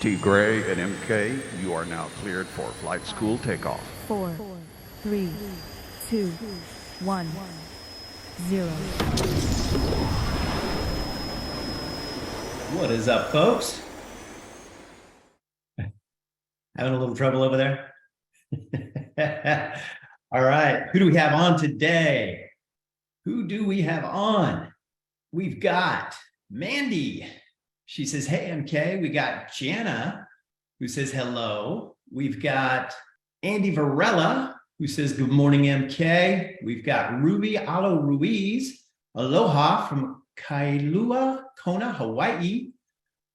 T. Gray and MK, you are now cleared for flight school takeoff. 4, 3, 2, 1, 0. What is up, folks? Having a little trouble over there? All right, who do we have on today? Who do we have on? We've got Mandy. She says, hey, MK. We got Jana, who says hello. We've got Andy Varela, who says good morning, MK. We've got Ruby Alo Ruiz. Aloha from Kailua, Kona, Hawaii.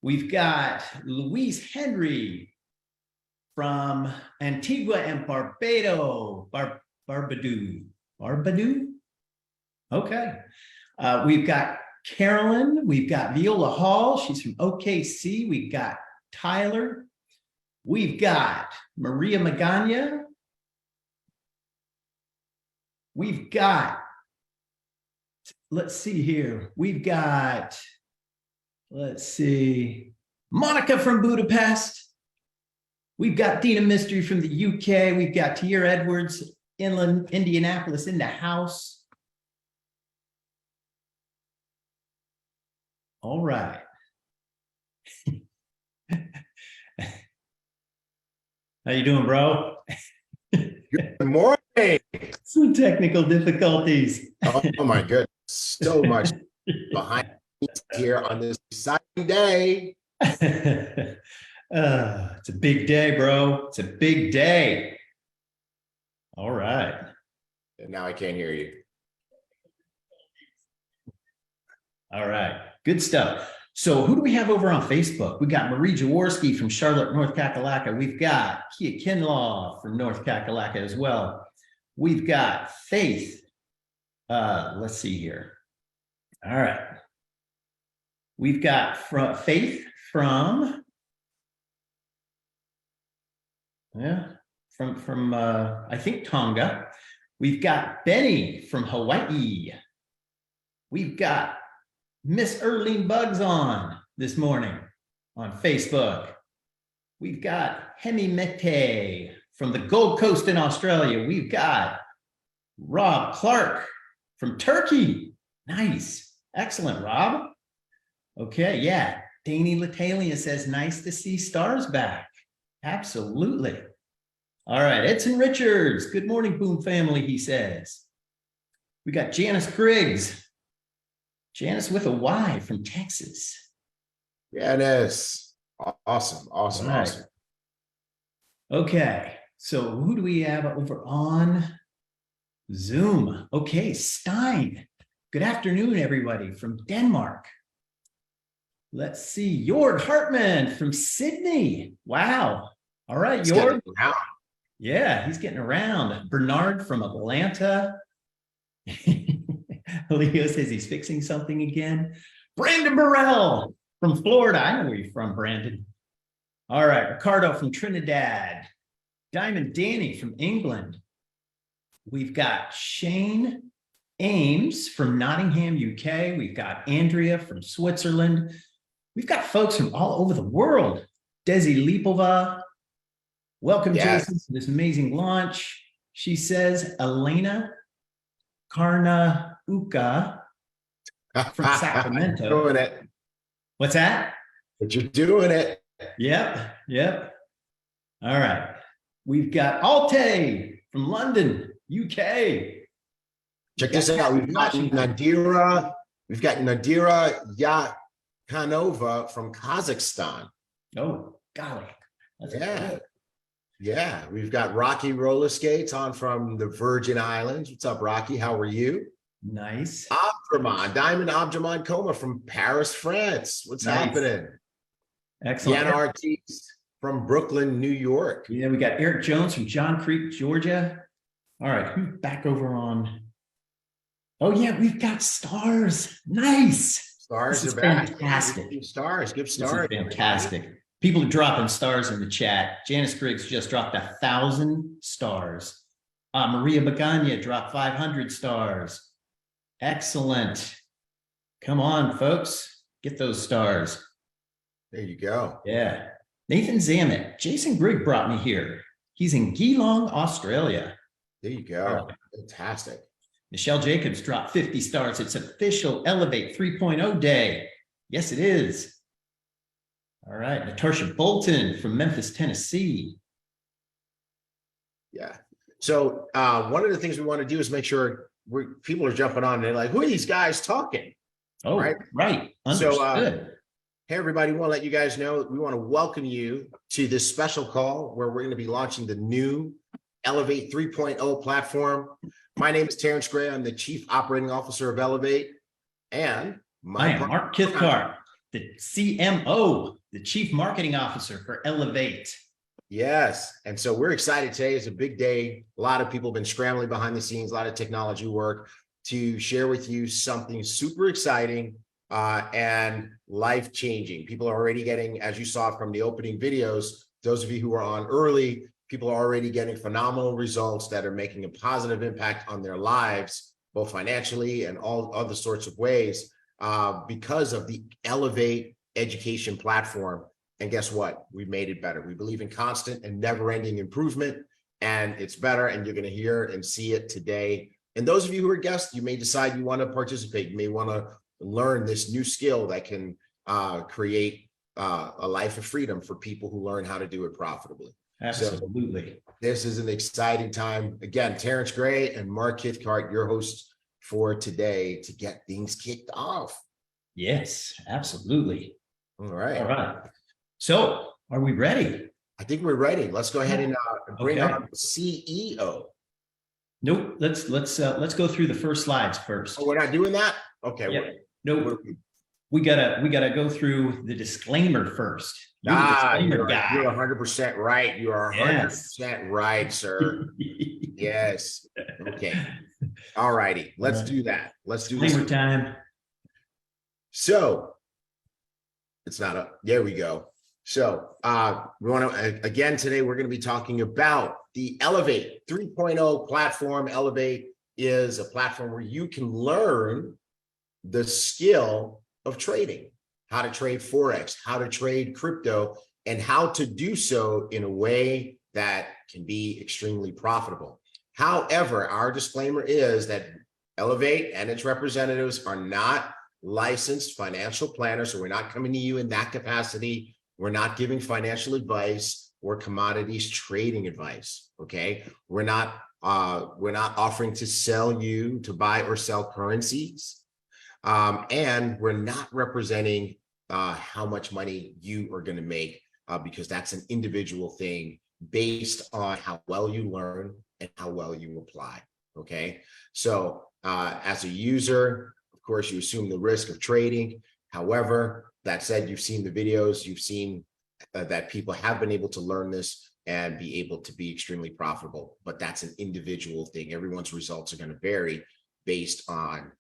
We've got Louise Henry from Antigua and Barbados. Barbadoo? Okay. We've got Carolyn. We've got Viola Hall. She's from OKC. We've got Tyler. We've got Maria Magana. We've got, let's see here. We've got, let's see, Monica from Budapest. We've got Dina Mystery from the UK. We've got Tier Edwards, Inland, Indianapolis in the house. All right. How you doing, bro? Good morning. Some technical difficulties. Oh my goodness. So much behind here on this exciting day. It's a big day, bro. It's a big day. All right. And now I can't hear you. All right. Good stuff. So who do we have over on Facebook? We got Marie Jaworski from Charlotte, North Kakalaka. We've got Kia Kinlaw from North Kakalaka as well. We've got Faith. Let's see here. All right. We've got Faith from I think Tonga. We've got Benny from Hawaii. We've got Miss Erlene Bugs on this morning on Facebook. We've got Hemi Mete from the Gold Coast in Australia. We've got Rob Clark from Turkey. Nice. Excellent, Rob. Okay, yeah. Danny Latalia says, nice to see stars back. Absolutely. All right, Edson Richards. Good morning, BÜM family, he says. We got Janice Griggs. Janice with a Y from Texas. Janice. Awesome, awesome, right. awesome. Okay, so who do we have over on Zoom? Okay, Stein. Good afternoon, everybody from Denmark. Let's see, Jord Hartman from Sydney. Wow. All right, Jord. Yeah, he's getting around. Bernard from Atlanta. Leo says he's fixing something again. Brandon Burrell from Florida. I know where you're from, Brandon. All right, Ricardo from Trinidad. Diamond Danny from England. We've got Shane Ames from Nottingham, UK. We've got Andrea from Switzerland. We've got folks from all over the world. Desi Lipova. Welcome, yes. Jason, to this amazing launch. She says, Elena Karnauka from Sacramento. Doing it. What's that? But you're doing it. Yep, yep. All right. We've got Alte from London, UK. Check this out. We've got Nadira. We've got Nadira Yakhanova from Kazakhstan. Oh, golly. That's good. Yeah, we've got Rocky Roller Skates on from the Virgin Islands. What's up, Rocky? How are you? Nice. Diamond Abdraman Coma from Paris, France. What's happening? Excellent. Yana Ortiz from Brooklyn, New York. Yeah, we got Eric Jones from John Creek, Georgia. All right, who's back over on? Oh, yeah, we've got stars. Nice. Stars are back. Fantastic. Give stars. Give stars. Fantastic. People are dropping stars in the chat. Janice Griggs just dropped 1,000 stars. Maria Bagania dropped 500 stars. Excellent. Come on, folks. Get those stars. There you go. Yeah. Nathan Zammit, Jason Grigg brought me here. He's in Geelong, Australia. There you go. All right. Fantastic. Michelle Jacobs dropped 50 stars. It's official Ellev8 3.0 day. Yes, it is. All right. Natasha Bolton from Memphis, Tennessee. Yeah. So one of the things we want to do is make sure people are jumping on and they're like, who are these guys talking? Oh, right. Understood. So, hey, everybody, we want to let you guys know, we want to welcome you to this special call where we're going to be launching the new Ellev8 3.0 platform. My name is Terrence Gray. I'm the Chief Operating Officer of Ellev8. And I am Mark Kithcart, the CMO, the Chief Marketing Officer for Ellev8. Yes. And so we're excited today. It's a big day. A lot of people have been scrambling behind the scenes, a lot of technology work to share with you something super exciting and life-changing. People are already getting, as you saw from the opening videos, those of you who are on early, people are already getting phenomenal results that are making a positive impact on their lives, both financially and all other sorts of ways, because of the Ellev8 education platform. And guess what? We've made it better. We believe in constant and never-ending improvement, and it's better, and you're going to hear and see it today. And those of you who are guests, you may decide you want to participate. You may want to learn this new skill that can create a life of freedom for people who learn how to do it profitably. Absolutely. So this is an exciting time. Again, Terrence Gray and Mark Kithcart, your hosts for today to get things kicked off. Yes, absolutely. All right. All right. So are we ready? I think we're ready. Let's go ahead and bring on the CEO. Nope. Let's go through the first slides first. Oh, we're not doing that? Okay. Yeah. Nope. We gotta go through the disclaimer first. You're 100% right. You are 100% right, sir. Yes. Okay. All righty. Let's do that. Let's do this. Time. So it's not up. There we go. So we want to, again, today we're going to be talking about the Ellev8 3.0 platform. Ellev8 is a platform where you can learn the skill of trading, how to trade Forex, how to trade crypto, and how to do so in a way that can be extremely profitable. However, our disclaimer is that Ellev8 and its representatives are not licensed financial planners, so we're not coming to you in that capacity. We're not giving financial advice or commodities trading advice. Okay, we're not offering to sell you to buy or sell currencies, and we're not representing how much money you are going to make, because that's an individual thing based on how well you learn and how well you apply. Okay, so as a user, of course, you assume the risk of trading. However, that said, you've seen the videos, you've seen that people have been able to learn this and be able to be extremely profitable, but that's an individual thing. Everyone's results are going to vary based on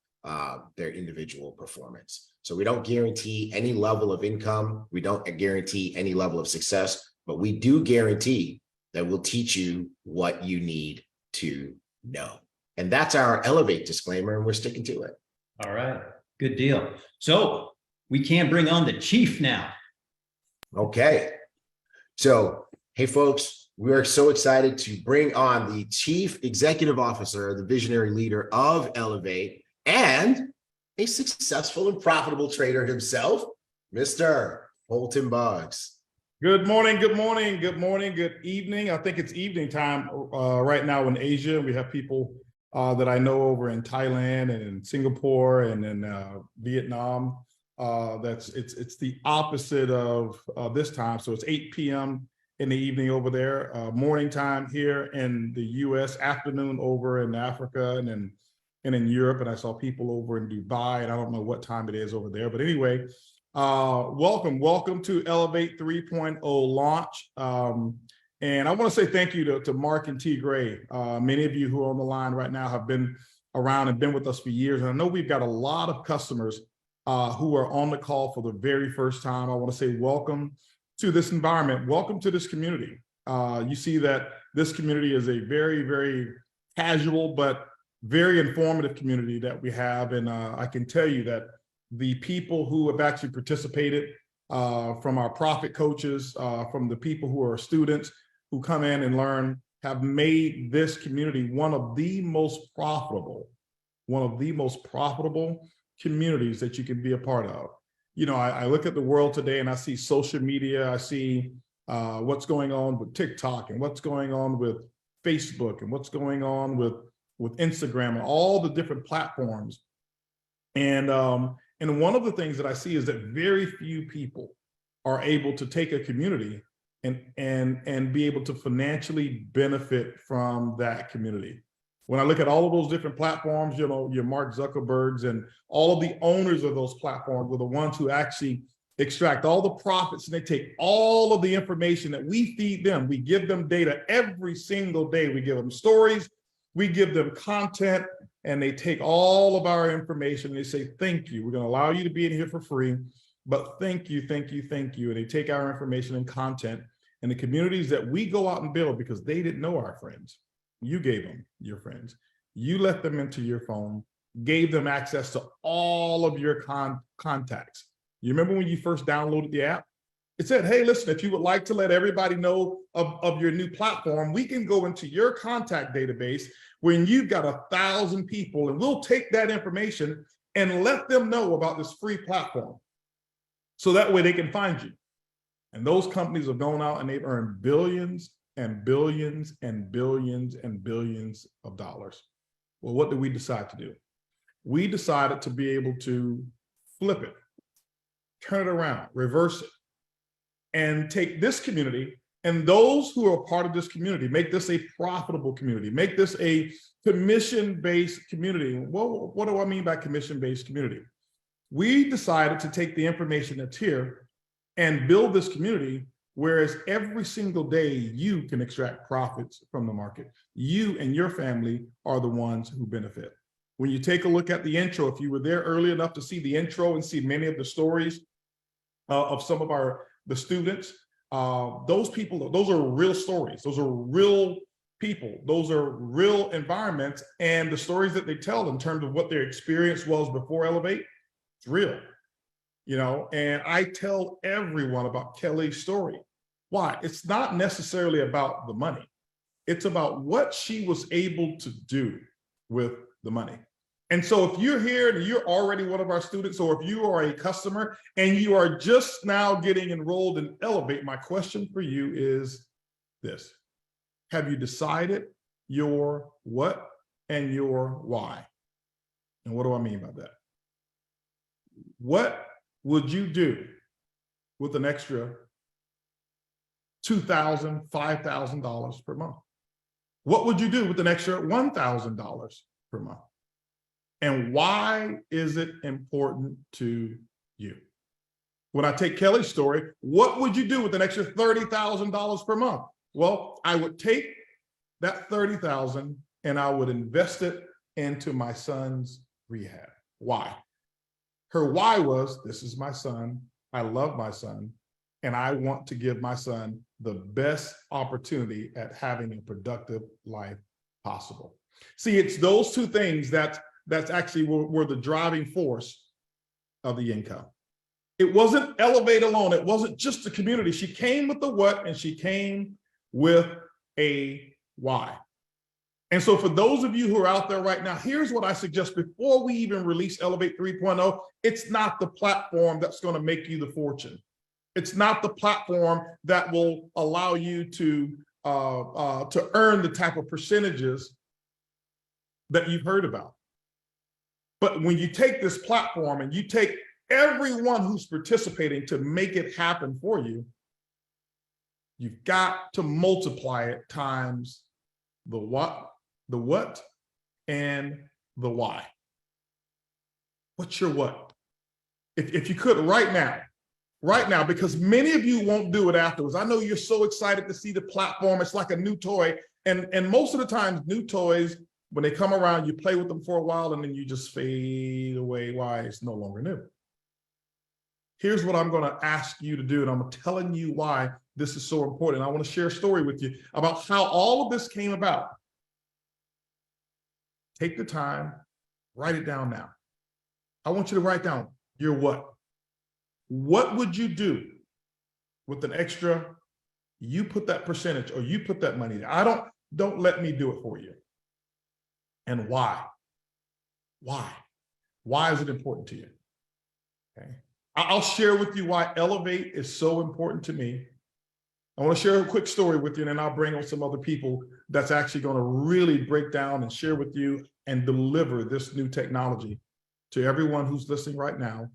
their individual performance. So we don't guarantee any level of income. We don't guarantee any level of success, but we do guarantee that we'll teach you what you need to know. And that's our Ellev8 disclaimer, and we're sticking to it. All right, good deal. So we can bring on the chief now. Okay. So, hey, folks, we are so excited to bring on the Chief Executive Officer, the visionary leader of Ellev8, and a successful and profitable trader himself, Mr. Bolton Buggs. Good morning, good morning, good morning, good evening. I think it's evening time right now in Asia. We have people that I know over in Thailand and in Singapore and in Vietnam. It's the opposite of this time. So it's 8 p.m. in the evening over there, morning time here in the US, afternoon over in Africa and in Europe. And I saw people over in Dubai, and I don't know what time it is over there. But anyway, welcome to Ellev8 3.0 launch. And I want to say thank you to Mark and T. Gray. Many of you who are on the line right now have been around and been with us for years. And I know we've got a lot of customers who are on the call for the very first time. I want to say welcome to this environment. Welcome to this community. You see that this community is a very, very casual, but very informative community that we have. And I can tell you that the people who have actually participated from our profit coaches, from the people who are students who come in and learn, have made this community one of the most profitable communities that you can be a part of. You know, I look at the world today and I see social media, I see what's going on with TikTok and what's going on with Facebook and what's going on with Instagram and all the different platforms. And one of the things that I see is that very few people are able to take a community and be able to financially benefit from that community. When I look at all of those different platforms, you know, your Mark Zuckerbergs and all of the owners of those platforms are the ones who actually extract all the profits, and they take all of the information that we feed them. We give them data every single day. We give them stories, we give them content, and they take all of our information and they say, thank you. We're going to allow you to be in here for free, but thank you, thank you, thank you. And they take our information and content and the communities that we go out and build, because they didn't know our friends. You gave them your friends. You let them into your phone, gave them access to all of your contacts. You remember when you first downloaded the app? It said, hey, listen, if you would like to let everybody know of your new platform, we can go into your contact database when you've got 1,000 people, and we'll take that information and let them know about this free platform. So that way they can find you. And those companies have gone out and they've earned billions and billions and billions and billions of dollars. Well, what did we decide to do? We decided to be able to flip it, turn it around, reverse it, and take this community and those who are part of this community, make this a profitable community, make this a commission-based community. Well, what do I mean by commission-based community? We decided to take the information that's here and build this community, whereas every single day you can extract profits from the market. You and your family are the ones who benefit. When you take a look at the intro, if you were there early enough to see the intro and see many of the stories of some of the students, those people, those are real stories. Those are real people. Those are real environments. And the stories that they tell in terms of what their experience was before Ellev8, it's real. You know, and I tell everyone about Kelly's story. Why? It's not necessarily about the money. It's about what she was able to do with the money. And so if you're here and you're already one of our students, or if you are a customer and you are just now getting enrolled in Ellev8, my question for you is this: have you decided your what and your why? And what do I mean by that? What would you do with an extra $2,000, $5,000 per month? What would you do with an extra $1,000 per month? And why is it important to you? When I take Kelly's story, what would you do with an extra $30,000 per month? Well, I would take that $30,000 and I would invest it into my son's rehab. Why? Her why was, this is my son, I love my son, and I want to give my son the best opportunity at having a productive life possible. See, it's those two things that's actually were the driving force of the income. It wasn't Ellev8 alone. It wasn't just the community. She came with the what and she came with a why. And so for those of you who are out there right now, here's what I suggest before we even release Ellev8 3.0. It's not the platform that's going to make you the fortune. It's not the platform that will allow you to earn the type of percentages that you've heard about. But when you take this platform and you take everyone who's participating to make it happen for you, you've got to multiply it times the what, and the why. What's your what? If you could right now, because many of you won't do it afterwards. I know you're so excited to see the platform. It's like a new toy. And most of the times, new toys, when they come around, you play with them for a while and then you just fade away. Why? It's no longer new. Here's what I'm going to ask you to do, and I'm telling you why this is so important. I want to share a story with you about how all of this came about. Take the time, write it down now. I want you to write down your what. What would you do with an extra, you put that percentage or you put that money there? Don't let me do it for you. And why? Why is it important to you? Okay. I'll share with you why Ellev8 is so important to me. I want to share a quick story with you, and then I'll bring on some other people that's actually going to really break down and share with you and deliver this new technology to everyone who's listening right now.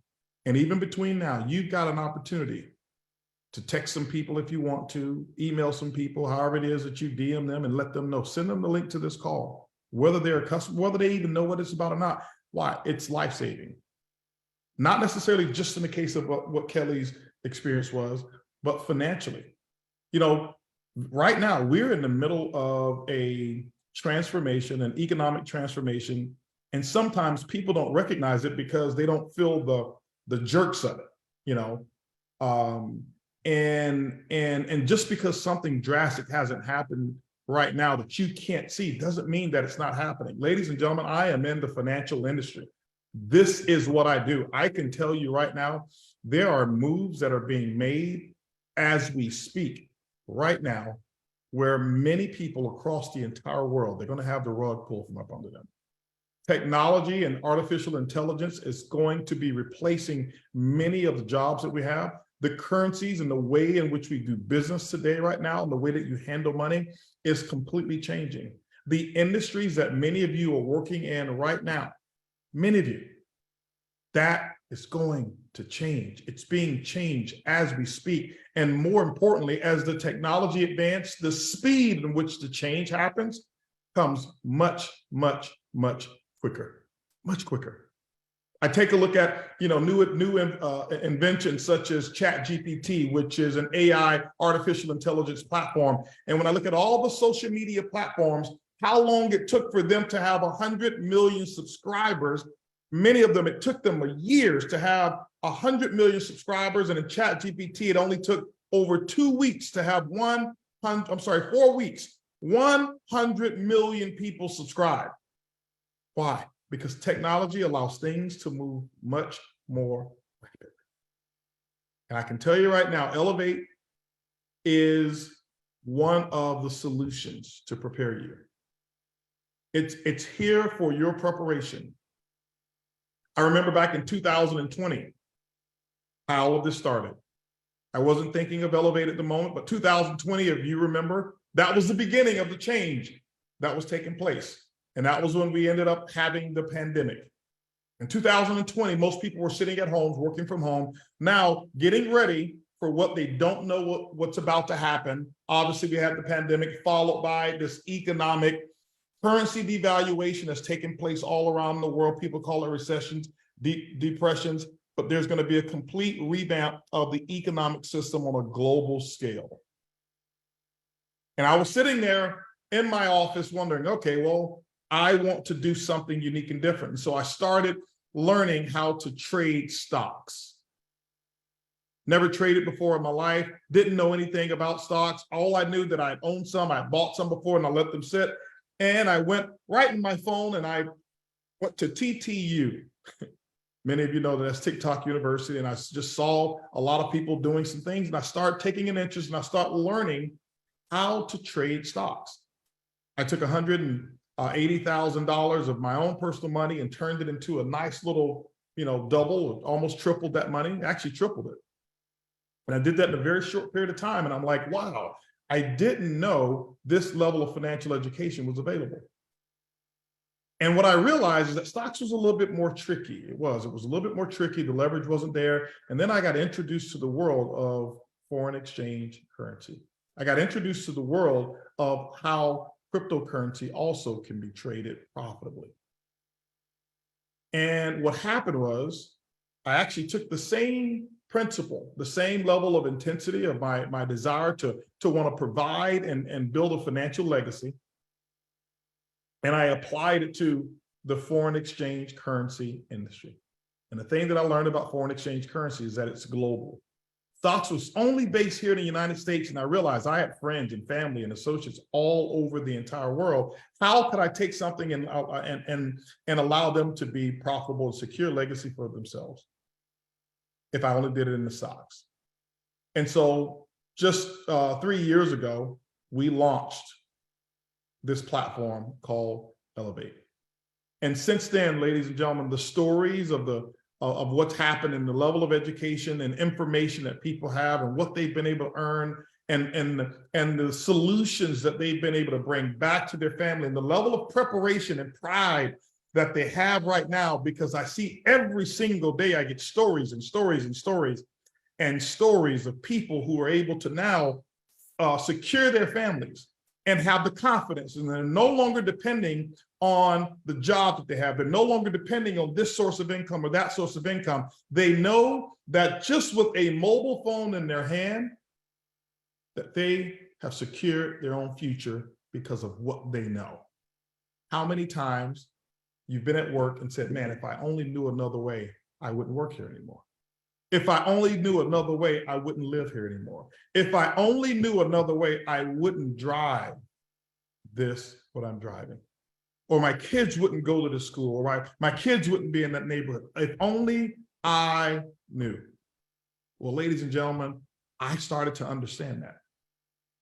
And even between now, you've got an opportunity to text some people if you want to, email some people, however it is that you DM them and let them know. Send them the link to this call, whether they're a customer, whether they even know what it's about or not. Why? It's life-saving. Not necessarily just in the case of what Kelly's experience was, but financially. You know, right now we're in the middle of a transformation, an economic transformation, and sometimes people don't recognize it because they don't feel the jerks of it, you know. And just because something drastic hasn't happened right now that you can't see doesn't mean that it's not happening. Ladies and gentlemen, I am in the financial industry. This is what I do. I can tell you right now, there are moves that are being made as we speak right now, where many people across the entire world, they're going to have the rug pulled from up under them. Technology and artificial intelligence is going to be replacing many of the jobs that we have. The currencies and the way in which we do business today right now and the way that you handle money is completely changing. The industries that many of you are working in right now, many of you, that is going to change. It's being changed as we speak. And more importantly, as the technology advances, the speed in which the change happens comes much, much, much quicker, much quicker. I take a look at, you know, new inventions such as ChatGPT, which is an AI artificial intelligence platform. And when I look at all the social media platforms, how long it took for them to have 100 million subscribers. Many of them, it took them years to have 100 million subscribers, and in ChatGPT, it only took over 2 weeks to have 4 weeks, 100 million people subscribe. Why? Because technology allows things to move much more rapidly. And I can tell you right now, Ellev8 is one of the solutions to prepare you. It's here for your preparation. I remember back in 2020, how all of this started. I wasn't thinking of Ellev8 at the moment, but 2020, if you remember, that was the beginning of the change that was taking place. And that was when we ended up having the pandemic. In 2020, most people were sitting at homes, working from home, now getting ready for what they don't know what's about to happen. Obviously, we had the pandemic followed by this economic currency devaluation that's taken place all around the world. People call it recessions, depressions, but there's going to be a complete revamp of the economic system on a global scale. And I was sitting there in my office wondering, okay, well, I want to do something unique and different. And so I started learning how to trade stocks. Never traded before in my life, didn't know anything about stocks. All I knew that I'd owned some, I bought some before and I let them sit. And I went right in my phone and I went to TTU. Many of you know that's TikTok University. And I just saw a lot of people doing some things. And I started taking an interest and I started learning how to trade stocks. I took $180,000 of my own personal money and turned it into a nice little, double, almost tripled that money, actually tripled it. And I did that in a very short period of time. And I'm like, wow, I didn't know this level of financial education was available. And what I realized is that stocks was a little bit more tricky. It was a little bit more tricky. The leverage wasn't there. And then I got introduced to the world of foreign exchange currency. I got introduced to the world of how cryptocurrency also can be traded profitably. And what happened was I actually took the same principle, the same level of intensity of my desire to want to provide and build a financial legacy. And I applied it to the foreign exchange currency industry. And the thing that I learned about foreign exchange currency is that it's global. Stocks was only based here in the United States. And I realized I had friends and family and associates all over the entire world. How could I take something and allow them to be profitable and secure legacy for themselves? if I only did it in the stocks. And so just 3 years ago, we launched this platform called Ellev8. And since then, ladies and gentlemen, the stories of what's happened and the level of education and information that people have and what they've been able to earn and the solutions that they've been able to bring back to their family and the level of preparation and pride that they have right now, because I see every single day, I get stories and stories and stories and stories of people who are able to now secure their families and have the confidence, and they're no longer depending on the job that they have. They're no longer depending on this source of income or that source of income. They know that just with a mobile phone in their hand, that they have secured their own future because of what they know. How many times you've been at work and said, man, if I only knew another way, I wouldn't work here anymore. If I only knew another way, I wouldn't live here anymore. If I only knew another way, I wouldn't drive what I'm driving. Or my kids wouldn't go to the school, or my kids wouldn't be in that neighborhood. If only I knew. Well, ladies and gentlemen, I started to understand that.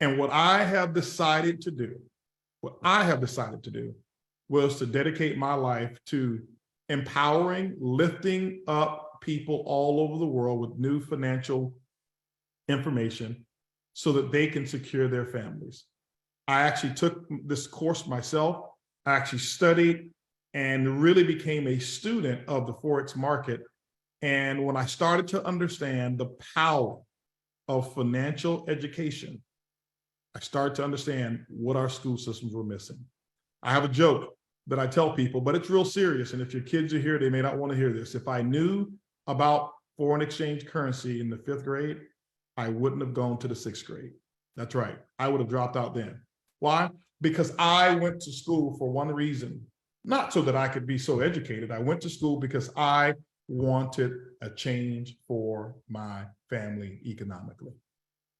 And what I have decided to do was to dedicate my life to empowering, lifting up people all over the world with new financial information so that they can secure their families. I actually took this course myself. I actually studied and really became a student of the Forex market. And when I started to understand the power of financial education, I started to understand what our school systems were missing. I have a joke that I tell people, but it's real serious. And if your kids are here, they may not want to hear this. If I knew about foreign exchange currency in the 5th grade, I wouldn't have gone to the 6th grade. That's right. I would have dropped out then. Why? Because I went to school for one reason, not so that I could be so educated. I went to school because I wanted a change for my family economically.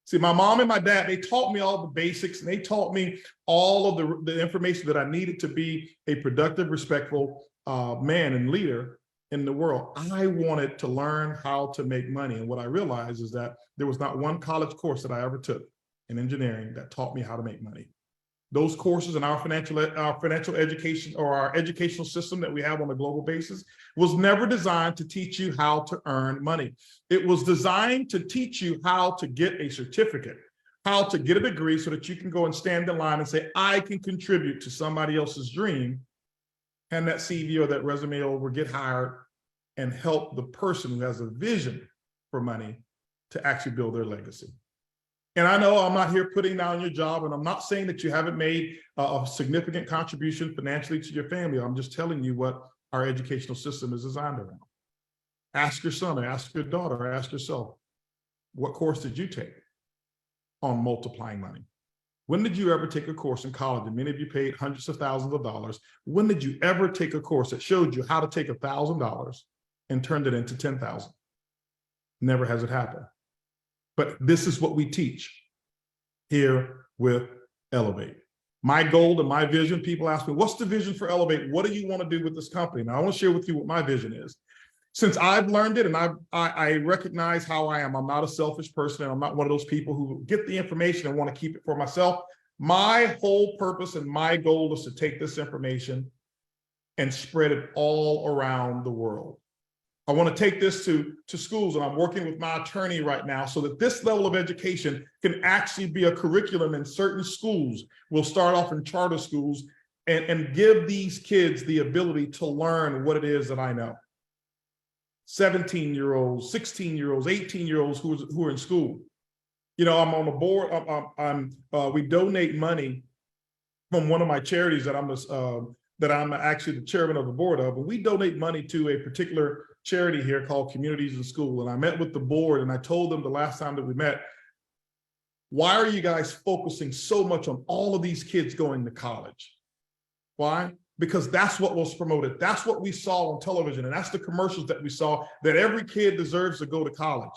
See, my mom and my dad, they taught me all the basics, and they taught me all of the information that I needed to be a productive, respectful man and leader in the world. I wanted to learn how to make money. And what I realized is that there was not one college course that I ever took in engineering that taught me how to make money. Those courses in our financial education, or our educational system that we have on a global basis, was never designed to teach you how to earn money. It was designed to teach you how to get a certificate, how to get a degree so that you can go and stand in line and say, I can contribute to somebody else's dream, hand that CV or that resume over, get hired, and help the person who has a vision for money to actually build their legacy. And I know I'm not here putting down your job, and I'm not saying that you haven't made a significant contribution financially to your family. I'm just telling you what our educational system is designed around. Ask your son, or ask your daughter, or ask yourself, what course did you take on multiplying money? When did you ever take a course in college? And many of you paid hundreds of thousands of dollars. When did you ever take a course that showed you how to take $1,000 and turned it into 10,000? Never has it happened. But this is what we teach here with Ellev8. My goal and my vision, people ask me, what's the vision for Ellev8? What do you want to do with this company? Now, I want to share with you what my vision is. Since I've learned it, and I recognize how I am, I'm not a selfish person, and I'm not one of those people who get the information and want to keep it for myself. My whole purpose and my goal is to take this information and spread it all around the world. I want to take this to schools, and I'm working with my attorney right now so that this level of education can actually be a curriculum in certain schools. We'll start off in charter schools and give these kids the ability to learn what it is that I know. 17-year-olds, 16-year-olds, 18-year-olds who are in school. You know, I'm on the board. We donate money from one of my charities that I'm actually the chairman of the board of, and we donate money to a particular charity here called Communities in School. And I met with the board, and I told them the last time that we met, why are you guys focusing so much on all of these kids going to college? Why? Because that's what was promoted. That's what we saw on television, and that's the commercials that we saw, that every kid deserves to go to college.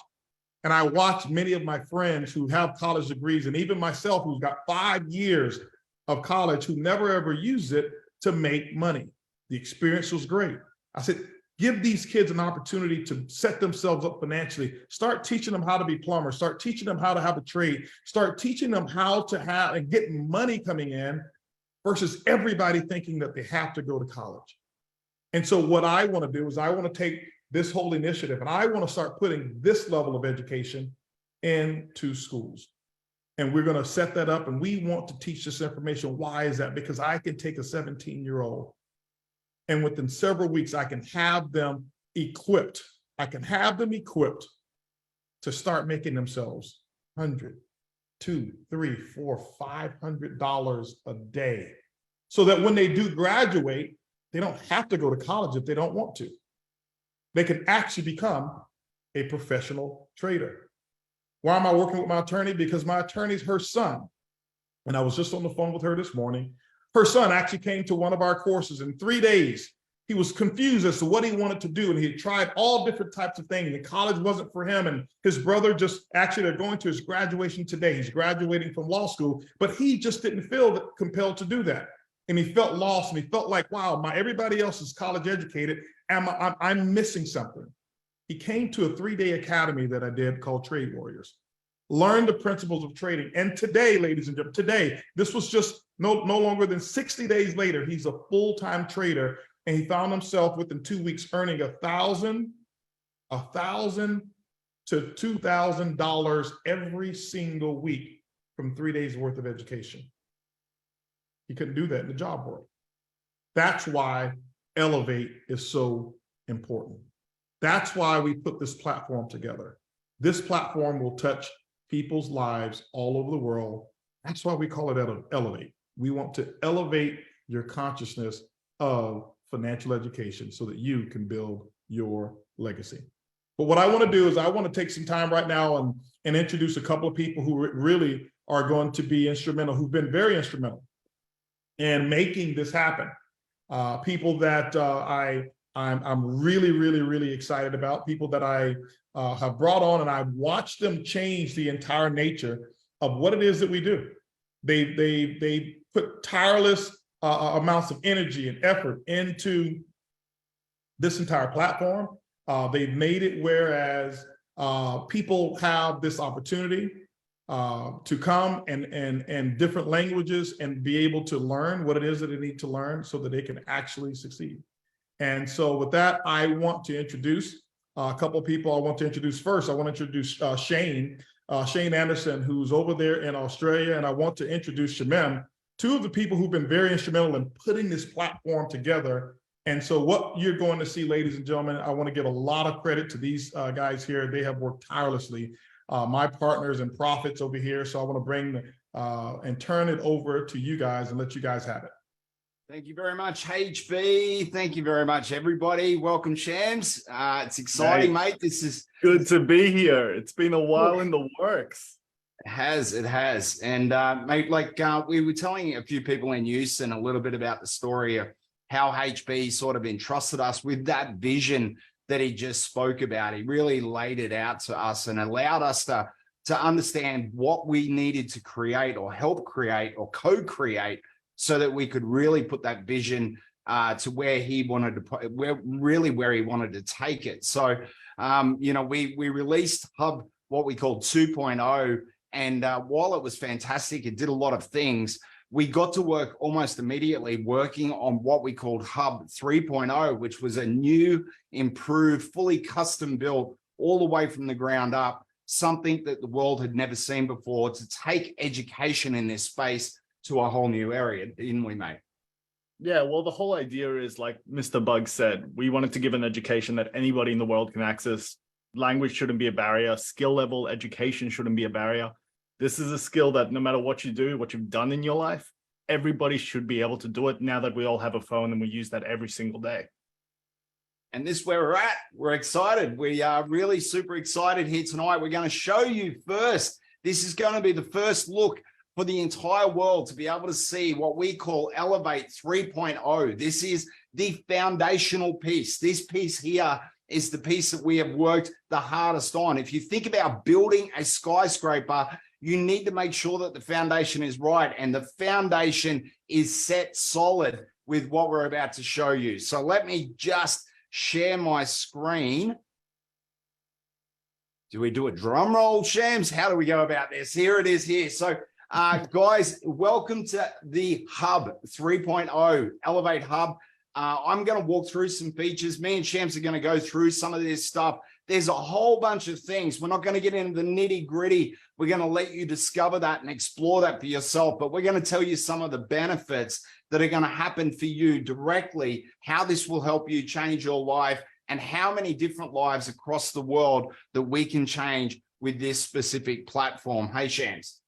And I watched many of my friends who have college degrees, and even myself, who's got 5 years of college, who never ever used it to make money. The experience was great. I said, Give these kids an opportunity to set themselves up financially. Start teaching them how to be plumbers. Start teaching them how to have a trade. Start teaching them how to have and get money coming in versus everybody thinking that they have to go to college. And so what I want to do is I want to take this whole initiative and I want to start putting this level of education into schools. And we're going to set that up and we want to teach this information. Why is that? Because I can take a 17-year-old and within several weeks, I can have them equipped. I can have them equipped to start making themselves $100, $200, $300, $400, $500 a day. So that when they do graduate, they don't have to go to college if they don't want to. They can actually become a professional trader. Why am I working with my attorney? Because my attorney's her son. And I was just on the phone with her this morning. Her son actually came to one of our courses in 3 days. He was confused as to what he wanted to do. And he had tried all different types of things. And college wasn't for him. And his brother they're going to his graduation today. He's graduating from law school, but he just didn't feel compelled to do that. And he felt lost and he felt like, wow, everybody else is college educated. I'm missing something. He came to a 3-day academy that I did called Trade Warriors. Learn the principles of trading. And today, ladies and gentlemen, this was just no longer than 60 days later, he's a full-time trader and he found himself within 2 weeks earning $1,000 to $2,000 every single week from 3 days worth of education. He couldn't do that in the job world. That's why Ellev8 is so important. That's why we put this platform together. This platform will touch people's lives all over the world. That's why we call it Ellev8. We want to elevate your consciousness of financial education so that you can build your legacy. But what I want to do is I want to take some time right now and introduce a couple of people who really are going to be instrumental, who've been very instrumental in making this happen. People that I'm really, really, really excited about, people that I have brought on and I've watched them change the entire nature of what it is that we do. They put tireless amounts of energy and effort into this entire platform. They've made it whereas people have this opportunity to come and different languages and be able to learn what it is that they need to learn so that they can actually succeed. And so with that, I want to introduce a couple of people. I want to introduce first, I want to introduce Shane Anderson, who's over there in Australia. And I want to introduce Shamim, two of the people who've been very instrumental in putting this platform together. And so what you're going to see, ladies and gentlemen, I want to give a lot of credit to these guys here. They have worked tirelessly. My partners and profits over here. So I want to bring and turn it over to you guys and let you guys have it. Thank you very much, HB. Thank you very much, everybody. Welcome, Shams. It's exciting, mate. This is good to be here. It's been a while in the works. It has. And mate, like we were telling a few people in Houston a little bit about the story of how HB sort of entrusted us with that vision that he just spoke about. He really laid it out to us and allowed us to understand what we needed to create or help create or co-create so that we could really put that vision to where he wanted to put, where he wanted to take it. So, we released Hub, what we called 2.0, and while it was fantastic, it did a lot of things. We got to work almost immediately working on what we called Hub 3.0, which was a new, improved, fully custom built, all the way from the ground up, something that the world had never seen before to take education in this space to a whole new area, didn't we, mate? Yeah, well, the whole idea is, like Mr. Bug said, we wanted to give an education that anybody in the world can access. Language shouldn't be a barrier. Skill level education shouldn't be a barrier. This is a skill that no matter what you do, what you've done in your life, everybody should be able to do it now that we all have a phone and we use that every single day. And this is where we're at. We're excited. We are really super excited here tonight. We're going to show you first. This is going to be the first look for the entire world to be able to see what we call Ellev8 3.0. This is the foundational piece. This piece here is the piece that we have worked the hardest on. If you think about building a skyscraper, you need to make sure that the foundation is right, and the foundation is set solid with what we're about to show you. So let me just share my screen. Do we do a drum roll, Shams? How do we go about this? Here it is here. So guys, welcome to the Hub 3.0, Ellev8 Hub. I'm going to walk through some features. Me and Shams are going to go through some of this stuff. There's a whole bunch of things. We're not going to get into the nitty gritty. We're going to let you discover that and explore that for yourself. But we're going to tell you some of the benefits that are going to happen for you directly, how this will help you change your life, and how many different lives across the world that we can change with this specific platform. Hey, Shams.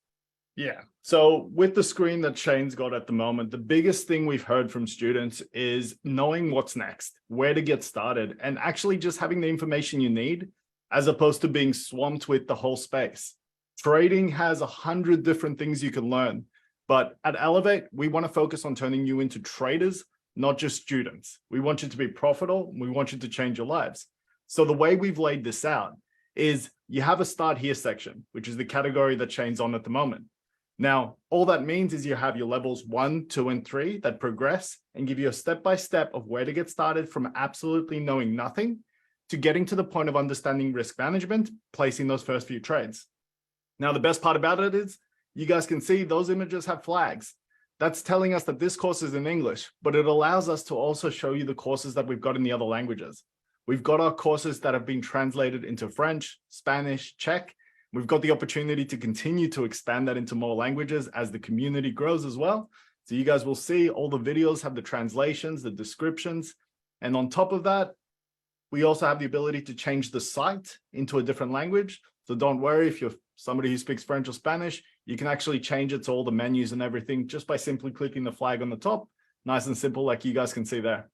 Yeah. So with the screen that Shane's got at the moment, the biggest thing we've heard from students is knowing what's next, where to get started, and actually just having the information you need, as opposed to being swamped with the whole space. Trading has 100 different things you can learn, but at Ellev8, we want to focus on turning you into traders, not just students. We want you to be profitable. We want you to change your lives. So the way we've laid this out is you have a start here section, which is the category that Shane's on at the moment. Now, all that means is you have your levels 1, 2, and 3 that progress and give you a step-by-step of where to get started from absolutely knowing nothing to getting to the point of understanding risk management, placing those first few trades. Now, the best part about it is you guys can see those images have flags. That's telling us that this course is in English, but it allows us to also show you the courses that we've got in the other languages. We've got our courses that have been translated into French, Spanish, Czech. We've got the opportunity to continue to expand that into more languages as the community grows as well. So you guys will see all the videos have the translations, the descriptions. And on top of that, we also have the ability to change the site into a different language. So don't worry if you're somebody who speaks French or Spanish, you can actually change it to all the menus and everything just by simply clicking the flag on the top. Nice and simple, like you guys can see there.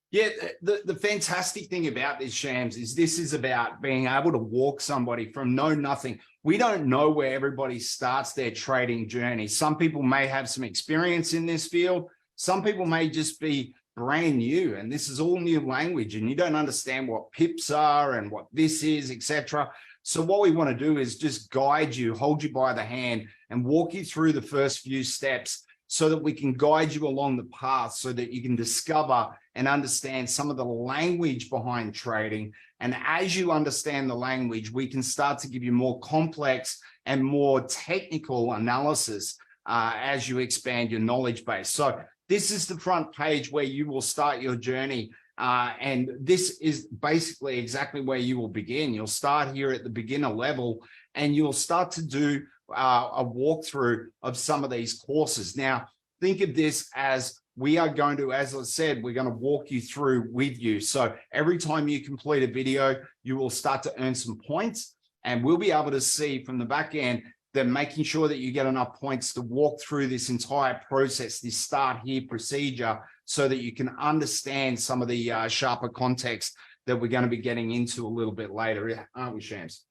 Yeah, the fantastic thing about this, Shams, is this is about being able to walk somebody from know nothing. We don't know where everybody starts their trading journey. Some people may have some experience in this field. Some people may just be brand new, and this is all new language, and you don't understand what pips are and what this is, etc. So what we want to do is just guide you, hold you by the hand, and walk you through the first few steps so that we can guide you along the path so that you can discover and understand some of the language behind trading. And as you understand the language, we can start to give you more complex and more technical analysis as you expand your knowledge base. So this is the front page where you will start your journey. And this is basically exactly where you will begin. You'll start here at the beginner level and you'll start to do a walkthrough of some of these courses. Now, think of this as we are going to, as I said, we're going to walk you through with you. So every time you complete a video, you will start to earn some points, and we'll be able to see from the back end that making sure that you get enough points to walk through this entire process, this start here procedure, so that you can understand some of the sharper context that we're going to be getting into a little bit later, aren't we, Shams?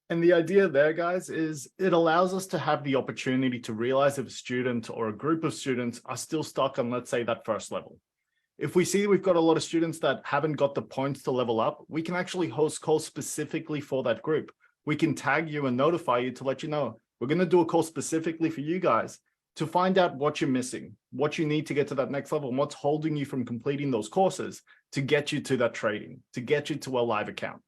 And the idea there, guys, is it allows us to have the opportunity to realize if a student or a group of students are still stuck on, let's say, that first level. If we see we've got a lot of students that haven't got the points to level up, we can actually host calls specifically for that group. We can tag you and notify you to let you know. We're going to do a call specifically for you guys to find out what you're missing, what you need to get to that next level, and what's holding you from completing those courses to get you to that trading, to get you to a live account.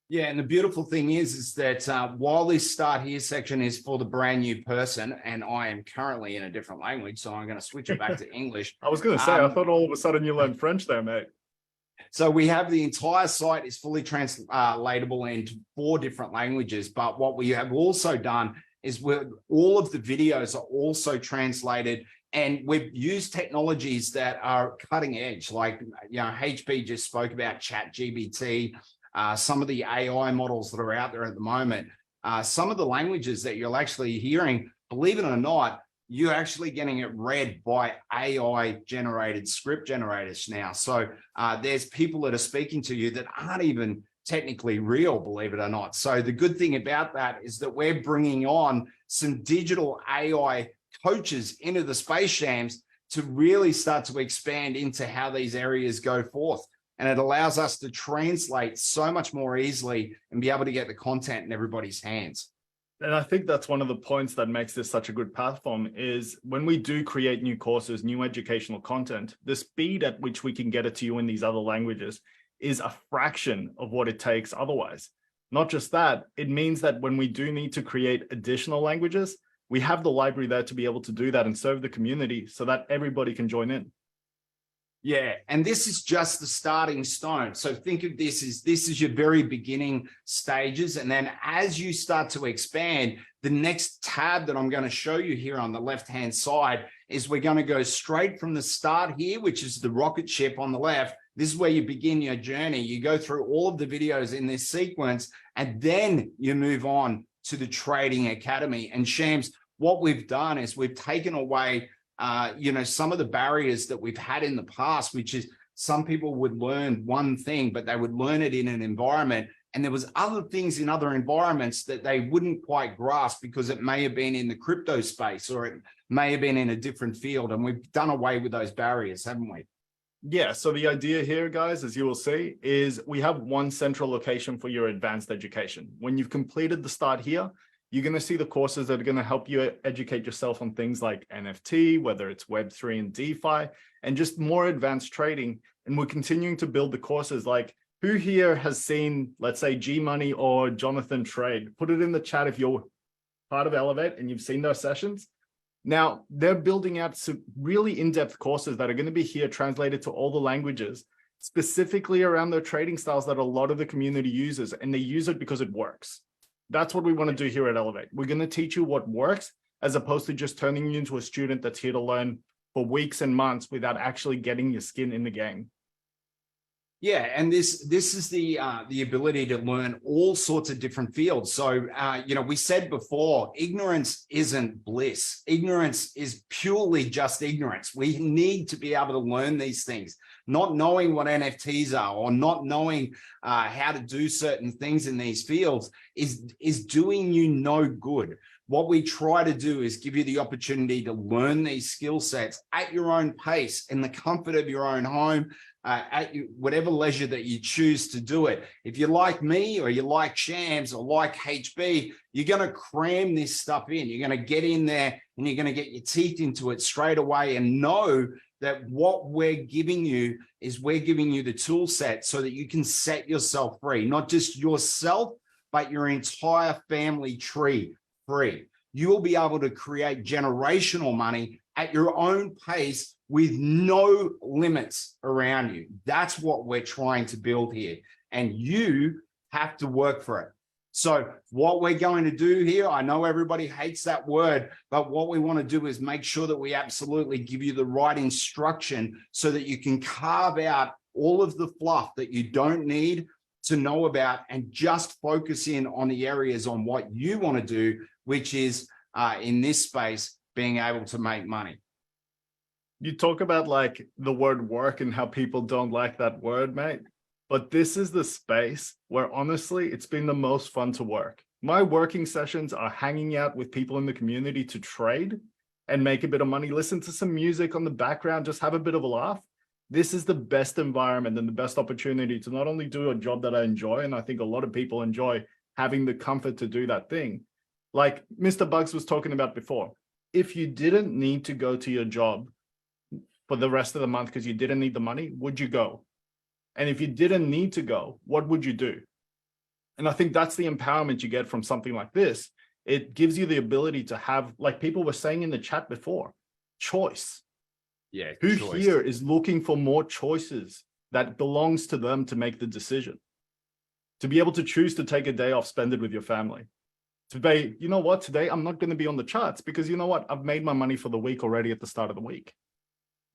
Yeah, and the beautiful thing is that while this start here section is for the brand new person, and I am currently in a different language, so I'm going to switch it back to English. I was going to say, I thought all of a sudden you learned French there, mate. So we have the entire site is fully translatable into 4 different languages. But what we have also done is all of the videos are also translated, and we've used technologies that are cutting edge, like HB just spoke about ChatGPT. Some of the AI models that are out there at the moment, some of the languages that you're actually hearing, believe it or not, you're actually getting it read by AI generated script generators now. So there's people that are speaking to you that aren't even technically real, believe it or not. So the good thing about that is that we're bringing on some digital AI coaches into the space, Shams, to really start to expand into how these areas go forth. And it allows us to translate so much more easily and be able to get the content in everybody's hands. And I think that's one of the points that makes this such a good platform is when we do create new courses, new educational content, the speed at which we can get it to you in these other languages is a fraction of what it takes otherwise. Not just that, it means that when we do need to create additional languages, we have the library there to be able to do that and serve the community so that everybody can join in. Yeah, and this is just the starting stone. So think of this is your very beginning stages. And then as you start to expand, the next tab that I'm going to show you here on the left-hand side is we're going to go straight from the start here, which is the rocket ship on the left. This is where you begin your journey. You go through all of the videos in this sequence, and then you move on to the Trading Academy. And Shams, what we've done is we've taken away some of the barriers that we've had in the past, which is some people would learn one thing, but they would learn it in an environment. And there was other things in other environments that they wouldn't quite grasp because it may have been in the crypto space or it may have been in a different field. And we've done away with those barriers, haven't we? Yeah, so the idea here, guys, as you will see, is we have one central location for your advanced education. When you've completed the start here, you're going to see the courses that are going to help you educate yourself on things like NFT, whether it's Web3 and DeFi, and just more advanced trading. And we're continuing to build the courses. Like, who here has seen, let's say, G Money or Jonathan trade? Put it in the chat if you're part of Ellev8 and you've seen those sessions. Now, they're building out some really in-depth courses that are going to be here translated to all the languages, specifically around the trading styles that a lot of the community uses, and they use it because it works. That's what we want to do here at Ellev8. We're going to teach you what works, as opposed to just turning you into a student that's here to learn for weeks and months without actually getting your skin in the game. Yeah, and this is the ability to learn all sorts of different fields. So, we said before, ignorance isn't bliss. Ignorance is purely just ignorance. We need to be able to learn these things. Not knowing what NFTs are or not knowing how to do certain things in these fields is doing you no good. What we try to do is give you the opportunity to learn these skill sets at your own pace, in the comfort of your own home, at whatever leisure that you choose to do it. If you're like me or you like Shams or like HB, you're going to cram this stuff in. You're going to get in there and you're going to get your teeth into it straight away and know that what we're giving you is we're giving you the tool set so that you can set yourself free, not just yourself, but your entire family tree free. You will be able to create generational money at your own pace with no limits around you. That's what we're trying to build here. And you have to work for it. So what we're going to do here, I know everybody hates that word, but what we want to do is make sure that we absolutely give you the right instruction so that you can carve out all of the fluff that you don't need to know about and just focus in on the areas on what you want to do, which is in this space, being able to make money. You talk about like the word work and how people don't like that word, mate. But this is the space where honestly, it's been the most fun to work. My working sessions are hanging out with people in the community to trade and make a bit of money, listen to some music on the background, just have a bit of a laugh. This is the best environment and the best opportunity to not only do a job that I enjoy, and I think a lot of people enjoy having the comfort to do that thing. Like Mr. Bugs was talking about before, if you didn't need to go to your job for the rest of the month because you didn't need the money, would you go? And if you didn't need to go, what would you do? And I think that's the empowerment you get from something like this. It gives you the ability to have, like people were saying in the chat before, choice. Yeah. Who choice. here is looking for more choices that belongs to them to make the decision? To be able to choose to take a day off, spend it with your family. To be, you know what, today I'm not going to be on the charts because you know what, I've made my money for the week already at the start of the week.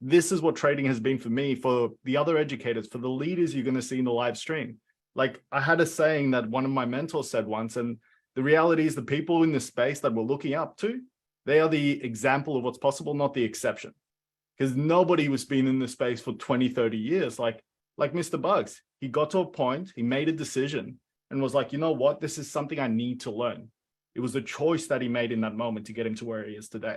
This is what trading has been for me, for the other educators, for the leaders you're going to see in the live stream. Like I had a saying that one of my mentors said once, and the reality is the people in this space that we're looking up to, they are the example of what's possible, not the exception. Because nobody was been in this space for 20, 30 years. Like Mr. Bugs, he got to a point, he made a decision and was like, you know what, this is something I need to learn. It was a choice that he made in that moment to get him to where he is today.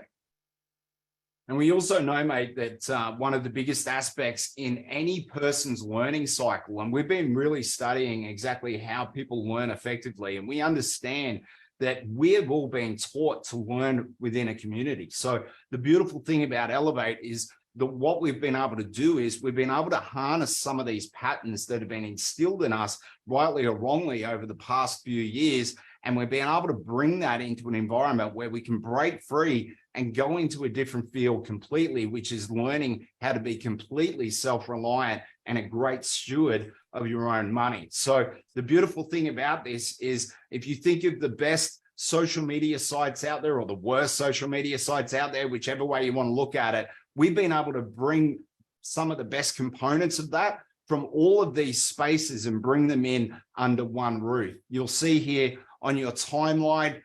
And we also know, mate, that one of the biggest aspects in any person's learning cycle, and we've been really studying exactly how people learn effectively, and we understand that we've all been taught to learn within a community. So the beautiful thing about Ellev8 is that what we've been able to do is we've been able to harness some of these patterns that have been instilled in us, rightly or wrongly, over the past few years. And we've been able to bring that into an environment where we can break free and go into a different field completely, which is learning how to be completely self-reliant and a great steward of your own money. So the beautiful thing about this is if you think of the best social media sites out there or the worst social media sites out there, whichever way you want to look at it, we've been able to bring some of the best components of that from all of these spaces and bring them in under one roof. You'll see here on your timeline,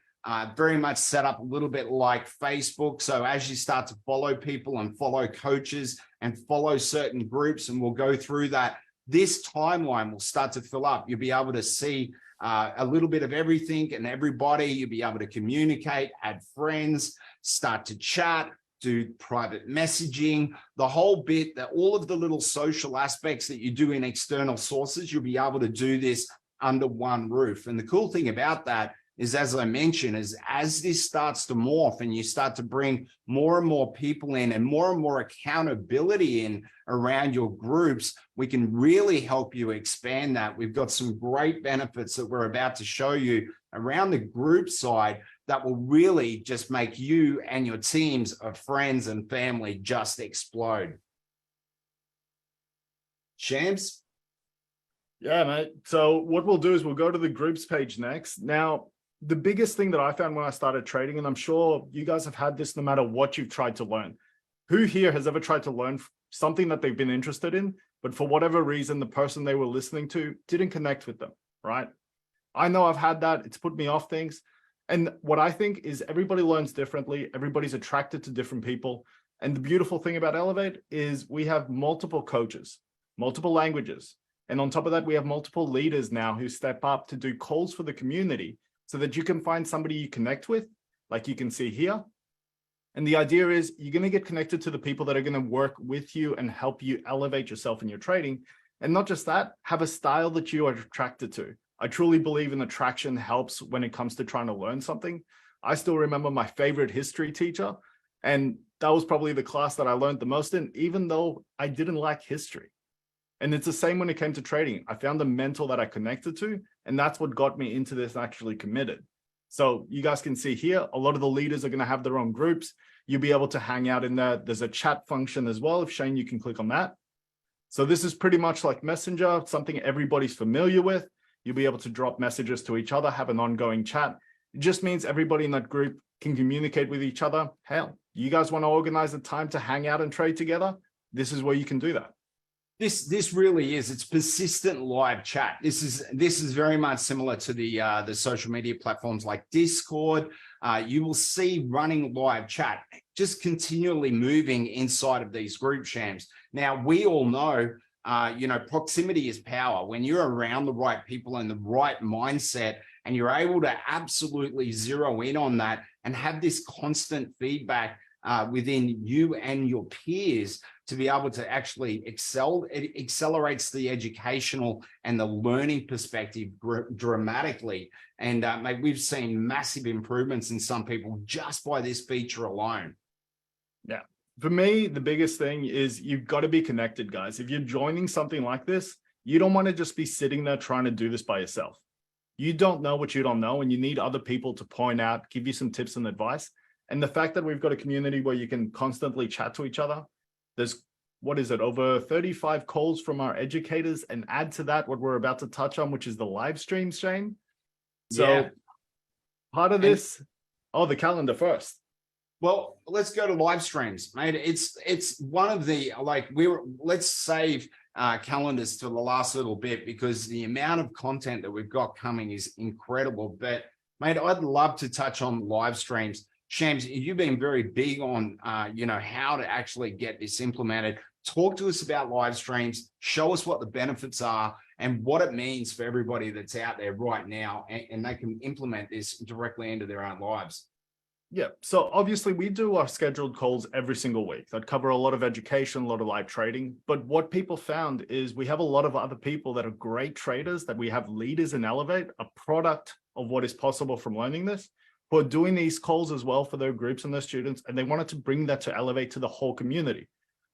very much set up a little bit like Facebook. So as you start to follow people and follow coaches and follow certain groups, and we'll go through that, this timeline will start to fill up. You'll be able to see a little bit of everything and everybody. You'll be able to communicate, add friends, start to chat, do private messaging, the whole bit, that all of the little social aspects that you do in external sources, you'll be able to do this under one roof. And the cool thing about that is, as I mentioned, is as this starts to morph and you start to bring more and more people in and more accountability in around your groups, we can really help you expand that. We've got some great benefits that we're about to show you around the group side that will really just make you and your teams of friends and family just explode. Shams? Yeah, mate. So what we'll do is we'll go to the groups page next. Now, the biggest thing that I found when I started trading, and I'm sure you guys have had this no matter what you've tried to learn. Who here has ever tried to learn something that they've been interested in, but for whatever reason, the person they were listening to didn't connect with them, right? I know I've had that. It's put me off things. And what I think is everybody learns differently. Everybody's attracted to different people. And the beautiful thing about Ellev8 is we have multiple coaches, multiple languages. And on top of that, we have multiple leaders now who step up to do calls for the community so that you can find somebody you connect with, like you can see here. And the idea is you're going to get connected to the people that are going to work with you and help you elevate yourself in your trading. And not just that, have a style that you are attracted to. I truly believe in attraction helps when it comes to trying to learn something. I still remember my favorite history teacher, and that was probably the class that I learned the most in, even though I didn't like history. And it's the same when it came to trading. I found a mentor that I connected to, and that's what got me into this and actually committed. So you guys can see here, a lot of the leaders are going to have their own groups. You'll be able to hang out in there. There's a chat function as well. If Shane, you can click on that. So this is pretty much like Messenger, something everybody's familiar with. You'll be able to drop messages to each other, have an ongoing chat. It just means everybody in that group can communicate with each other. Hell, you guys want to organize a time to hang out and trade together? This is where you can do that. This really is, it's persistent live chat. This is very much similar to the social media platforms like Discord. You will see running live chat, just continually moving inside of these group, Shams. Now, we all know, proximity is power. When you're around the right people and the right mindset, and you're able to absolutely zero in on that and have this constant feedback within you and your peers to be able to actually excel, it accelerates the educational and the learning perspective dramatically. And mate, we've seen massive improvements in some people just by this feature alone. Yeah. For me, the biggest thing is you've got to be connected, guys. If you're joining something like this, you don't want to just be sitting there trying to do this by yourself. You don't know what you don't know, and you need other people to point out, give you some tips and advice. And the fact that we've got a community where you can constantly chat to each other, there's, what is it, over 35 calls from our educators, and add to that what we're about to touch on, which is the live streams, Shane. So yeah. Part of this, the calendar first. Well, let's go to live streams, mate. It's one of the, let's save calendars to the last little bit, because the amount of content that we've got coming is incredible. But mate, I'd love to touch on live streams. Shams, you've been very big on, how to actually get this implemented. Talk to us about live streams. Show us what the benefits are and what it means for everybody that's out there right now, and they can implement this directly into their own lives. Yeah, so obviously we do our scheduled calls every single week that cover a lot of education, a lot of live trading. But what people found is we have a lot of other people that are great traders, that we have leaders in Ellev8, a product of what is possible from learning this, who are doing these calls as well for their groups and their students, and they wanted to bring that to Ellev8 to the whole community.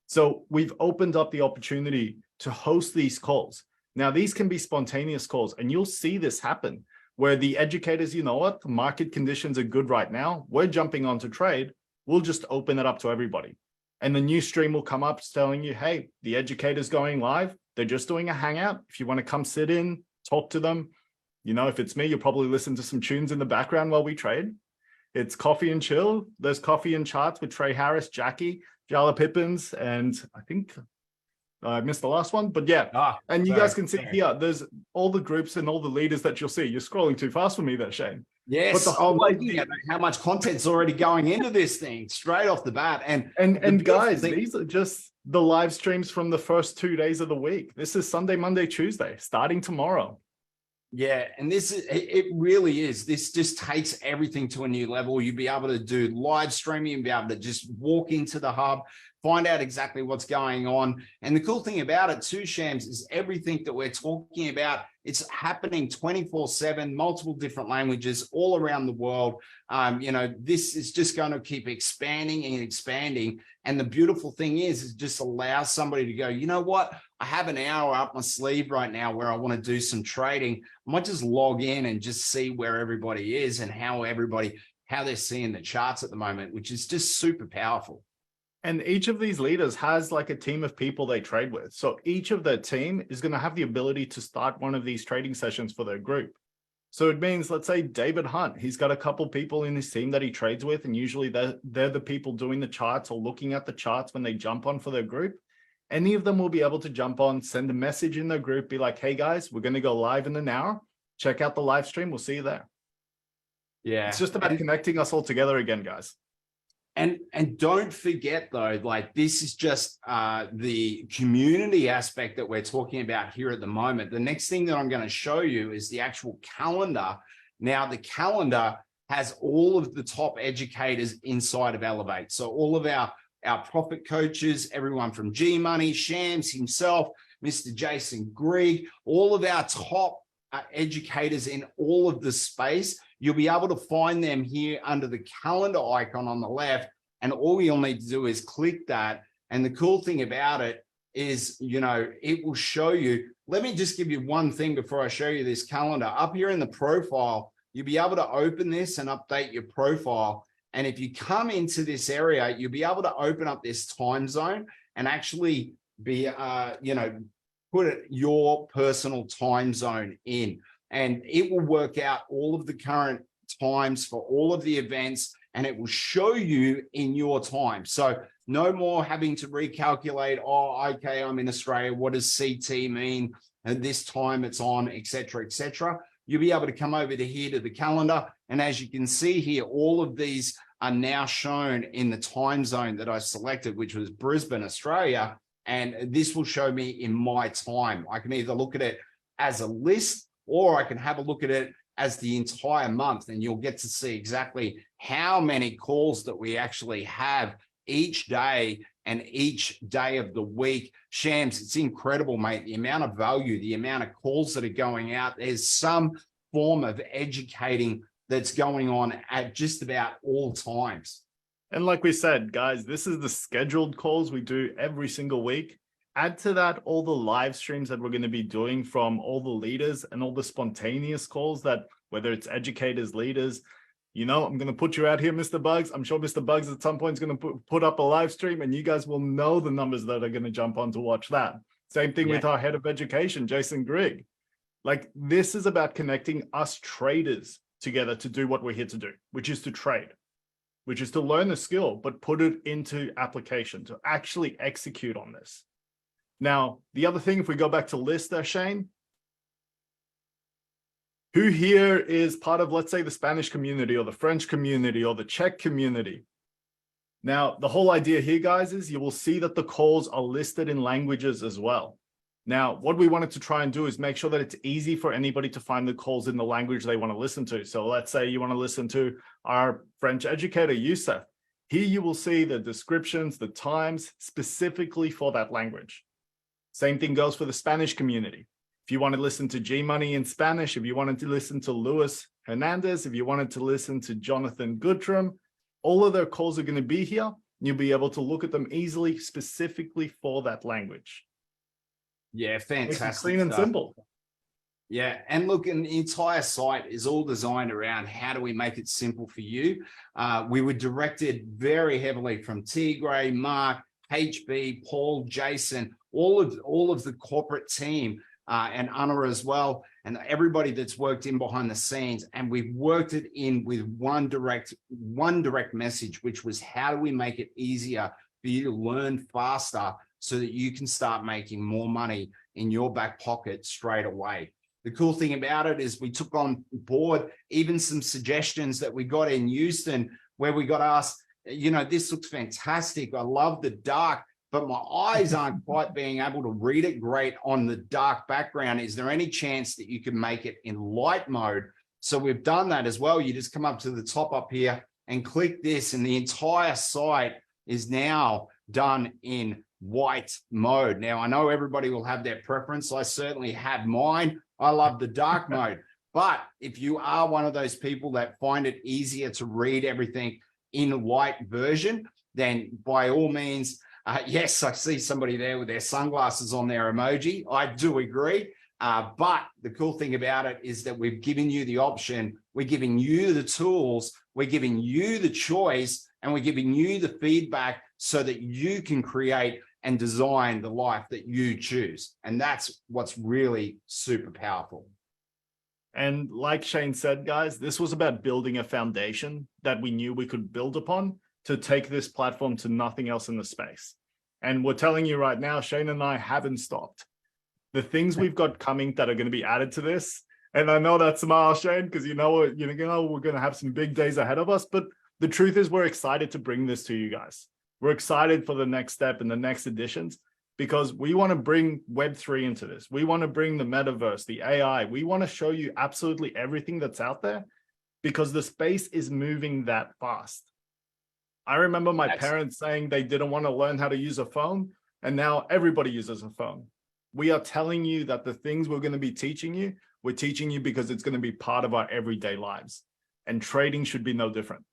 So we've opened up the opportunity to host these calls. Now, these can be spontaneous calls, and you'll see this happen where the educators, you know what, the market conditions are good right now. We're jumping on to trade. We'll just open it up to everybody. And the new stream will come up telling you, hey, the educator's going live. They're just doing a hangout. If you want to come sit in, talk to them. You know, if it's me, you'll probably listen to some tunes in the background while we trade. It's coffee and chill. There's coffee and charts with Trey Harris, Jackie, Jala Pippins, and I think I missed the last one, but yeah. And you guys can see here, there's all the groups and all the leaders that you'll see. You're scrolling too fast for me there, Shane. Yes, but the whole idea, how much content's already going into this thing straight off the bat. And guys, these are just the live streams from the first 2 days of the week. This is Sunday, Monday, Tuesday, starting tomorrow. Yeah, and this is, it really is. This just takes everything to a new level. You'll be able to do live streaming and be able to just walk into the hub, find out exactly what's going on. And the cool thing about it too, Shams, is everything that we're talking about, it's happening 24/7, multiple different languages all around the world. You know, this is just going to keep expanding and expanding. And the beautiful thing is it just allows somebody to go, you know what? I have an hour up my sleeve right now where I want to do some trading. I might just log in and just see where everybody is and how they're seeing the charts at the moment, which is just super powerful. And each of these leaders has like a team of people they trade with. So each of their team is going to have the ability to start one of these trading sessions for their group. So it means, let's say David Hunt, he's got a couple people in his team that he trades with, and usually they're the people doing the charts or looking at the charts when they jump on for their group. Any of them will be able to jump on, send a message in their group, be like, hey guys, we're going to go live in an hour. Check out the live stream. We'll see you there. Yeah. It's just about connecting us all together again, guys. And don't forget though, like this is just the community aspect that we're talking about here at the moment. The next thing that I'm going to show you is the actual calendar. Now the calendar has all of the top educators inside of Ellev8. So all of our profit coaches, everyone from G Money, Shams himself, Mr. Jason Grigg, all of our top educators in all of the space. You'll be able to find them here under the calendar icon on the left. And all you'll need to do is click that. And the cool thing about it is, you know, it will show you. Let me just give you one thing before I show you this calendar. Up here in the profile, you'll be able to open this and update your profile. And if you come into this area, you'll be able to open up this time zone and actually be, you know, put your personal time zone in. And it will work out all of the current times for all of the events, and it will show you in your time. So no more having to recalculate, oh, okay, I'm in Australia. What does CT mean? And this time it's on, et cetera, et cetera. You'll be able to come over to here to the calendar. And as you can see here, all of these are now shown in the time zone that I selected, which was Brisbane, Australia. And this will show me in my time. I can either look at it as a list, or I can have a look at it as the entire month, and you'll get to see exactly how many calls that we actually have each day and each day of the week. Shams, it's incredible, mate, the amount of value, the amount of calls that are going out. There's some form of educating that's going on at just about all times. And like we said, guys, this is the scheduled calls we do every single week. Add to that all the live streams that we're going to be doing from all the leaders and all the spontaneous calls that, whether it's educators, leaders, you know, I'm going to put you out here, Mr. Bugs. I'm sure Mr. Bugs at some point is going to put up a live stream, and you guys will know the numbers that are going to jump on to watch that. Same thing with our head of education, Jason Grigg. Like, this is about connecting us traders together to do what we're here to do, which is to trade, which is to learn the skill, but put it into application, to actually execute on this. Now, the other thing, if we go back to list there, Shane, who here is part of, let's say, the Spanish community or the French community or the Czech community? Now, the whole idea here, guys, is you will see that the calls are listed in languages as well. Now, what we wanted to try and do is make sure that it's easy for anybody to find the calls in the language they want to listen to. So let's say you want to listen to our French educator, Youssef. Here you will see the descriptions, the times specifically for that language. Same thing goes for the Spanish community. If you want to listen to G Money in Spanish, if you wanted to listen to Luis Hernandez, if you wanted to listen to Jonathan Goodrum, all of their calls are going to be here. You'll be able to look at them easily, specifically for that language. Yeah, fantastic. It's clean and stuff. simple. Yeah, and look, an entire site is all designed around how do we make it simple for you. We were directed very heavily from Tigray, Mark, HB, Paul, Jason, all of the corporate team, and Anna as well, and everybody that's worked in behind the scenes. And we've worked it in with one direct message, which was how do we make it easier for you to learn faster so that you can start making more money in your back pocket straight away. The cool thing about it is we took on board even some suggestions that we got in Houston where we got asked, you know, this looks fantastic. I love the dark, but my eyes aren't quite being able to read it great on the dark background. Is there any chance that you can make it in light mode? So we've done that as well. You just come up to the top up here and click this, and the entire site is now done in white mode. Now, I know everybody will have their preference. I certainly have mine. I love the dark mode. But if you are one of those people that find it easier to read everything in white version, then by all means, yes, I see somebody there with their sunglasses on their emoji. I do agree. But the cool thing about it is that we've given you the option. We're giving you the tools. We're giving you the choice, and we're giving you the feedback so that you can create and design the life that you choose. And that's what's really super powerful. And like Shane said, guys, this was about building a foundation that we knew we could build upon to take this platform to nothing else in the space. And we're telling you right now, Shane and I haven't stopped. The things we've got coming that are going to be added to this, and I know that smile, Shane, because you know we're going to have some big days ahead of us, but the truth is we're excited to bring this to you guys. We're excited for the next step and the next editions because we want to bring Web3 into this. We want to bring the metaverse, the AI. We want to show you absolutely everything that's out there because the space is moving that fast. I remember my parents saying they didn't want to learn how to use a phone, and now everybody uses a phone. We are telling you that the things we're going to be teaching you, we're teaching you because it's going to be part of our everyday lives. And trading should be no different.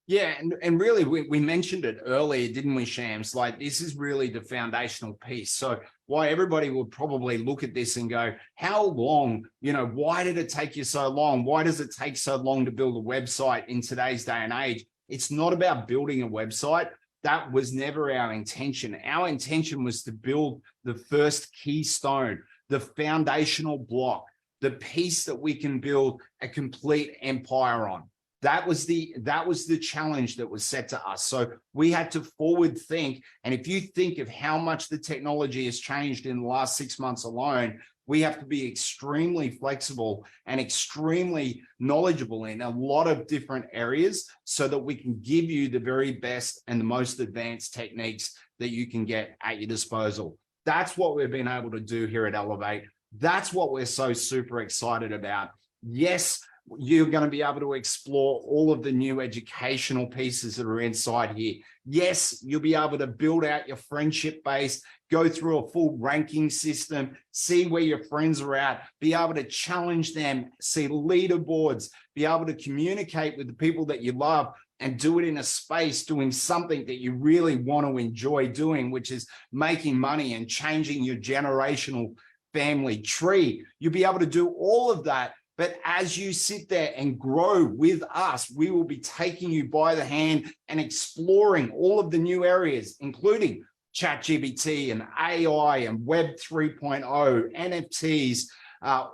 Yeah, and really, we mentioned it earlier, didn't we, Shams? Like, this is really the foundational piece. So why everybody will probably look at this and go, how long, why did it take you so long? Why does it take so long to build a website in today's day and age? It's not about building a website. That was never our intention. Our intention was to build the first keystone, the foundational block, the piece that we can build a complete empire on. That was the challenge that was set to us. So we had to forward think. And if you think of how much the technology has changed in the last 6 months alone, we have to be extremely flexible and extremely knowledgeable in a lot of different areas so that we can give you the very best and the most advanced techniques that you can get at your disposal. That's what we've been able to do here at Ellev8. That's what we're so super excited about. Yes, you're going to be able to explore all of the new educational pieces that are inside here. Yes, you'll be able to build out your friendship base, go through a full ranking system, see where your friends are at, be able to challenge them, see leaderboards, be able to communicate with the people that you love and do it in a space doing something that you really want to enjoy doing, which is making money and changing your generational family tree. You'll be able to do all of that. But as you sit there and grow with us, we will be taking you by the hand and exploring all of the new areas, including ChatGPT and AI and Web 3.0, NFTs,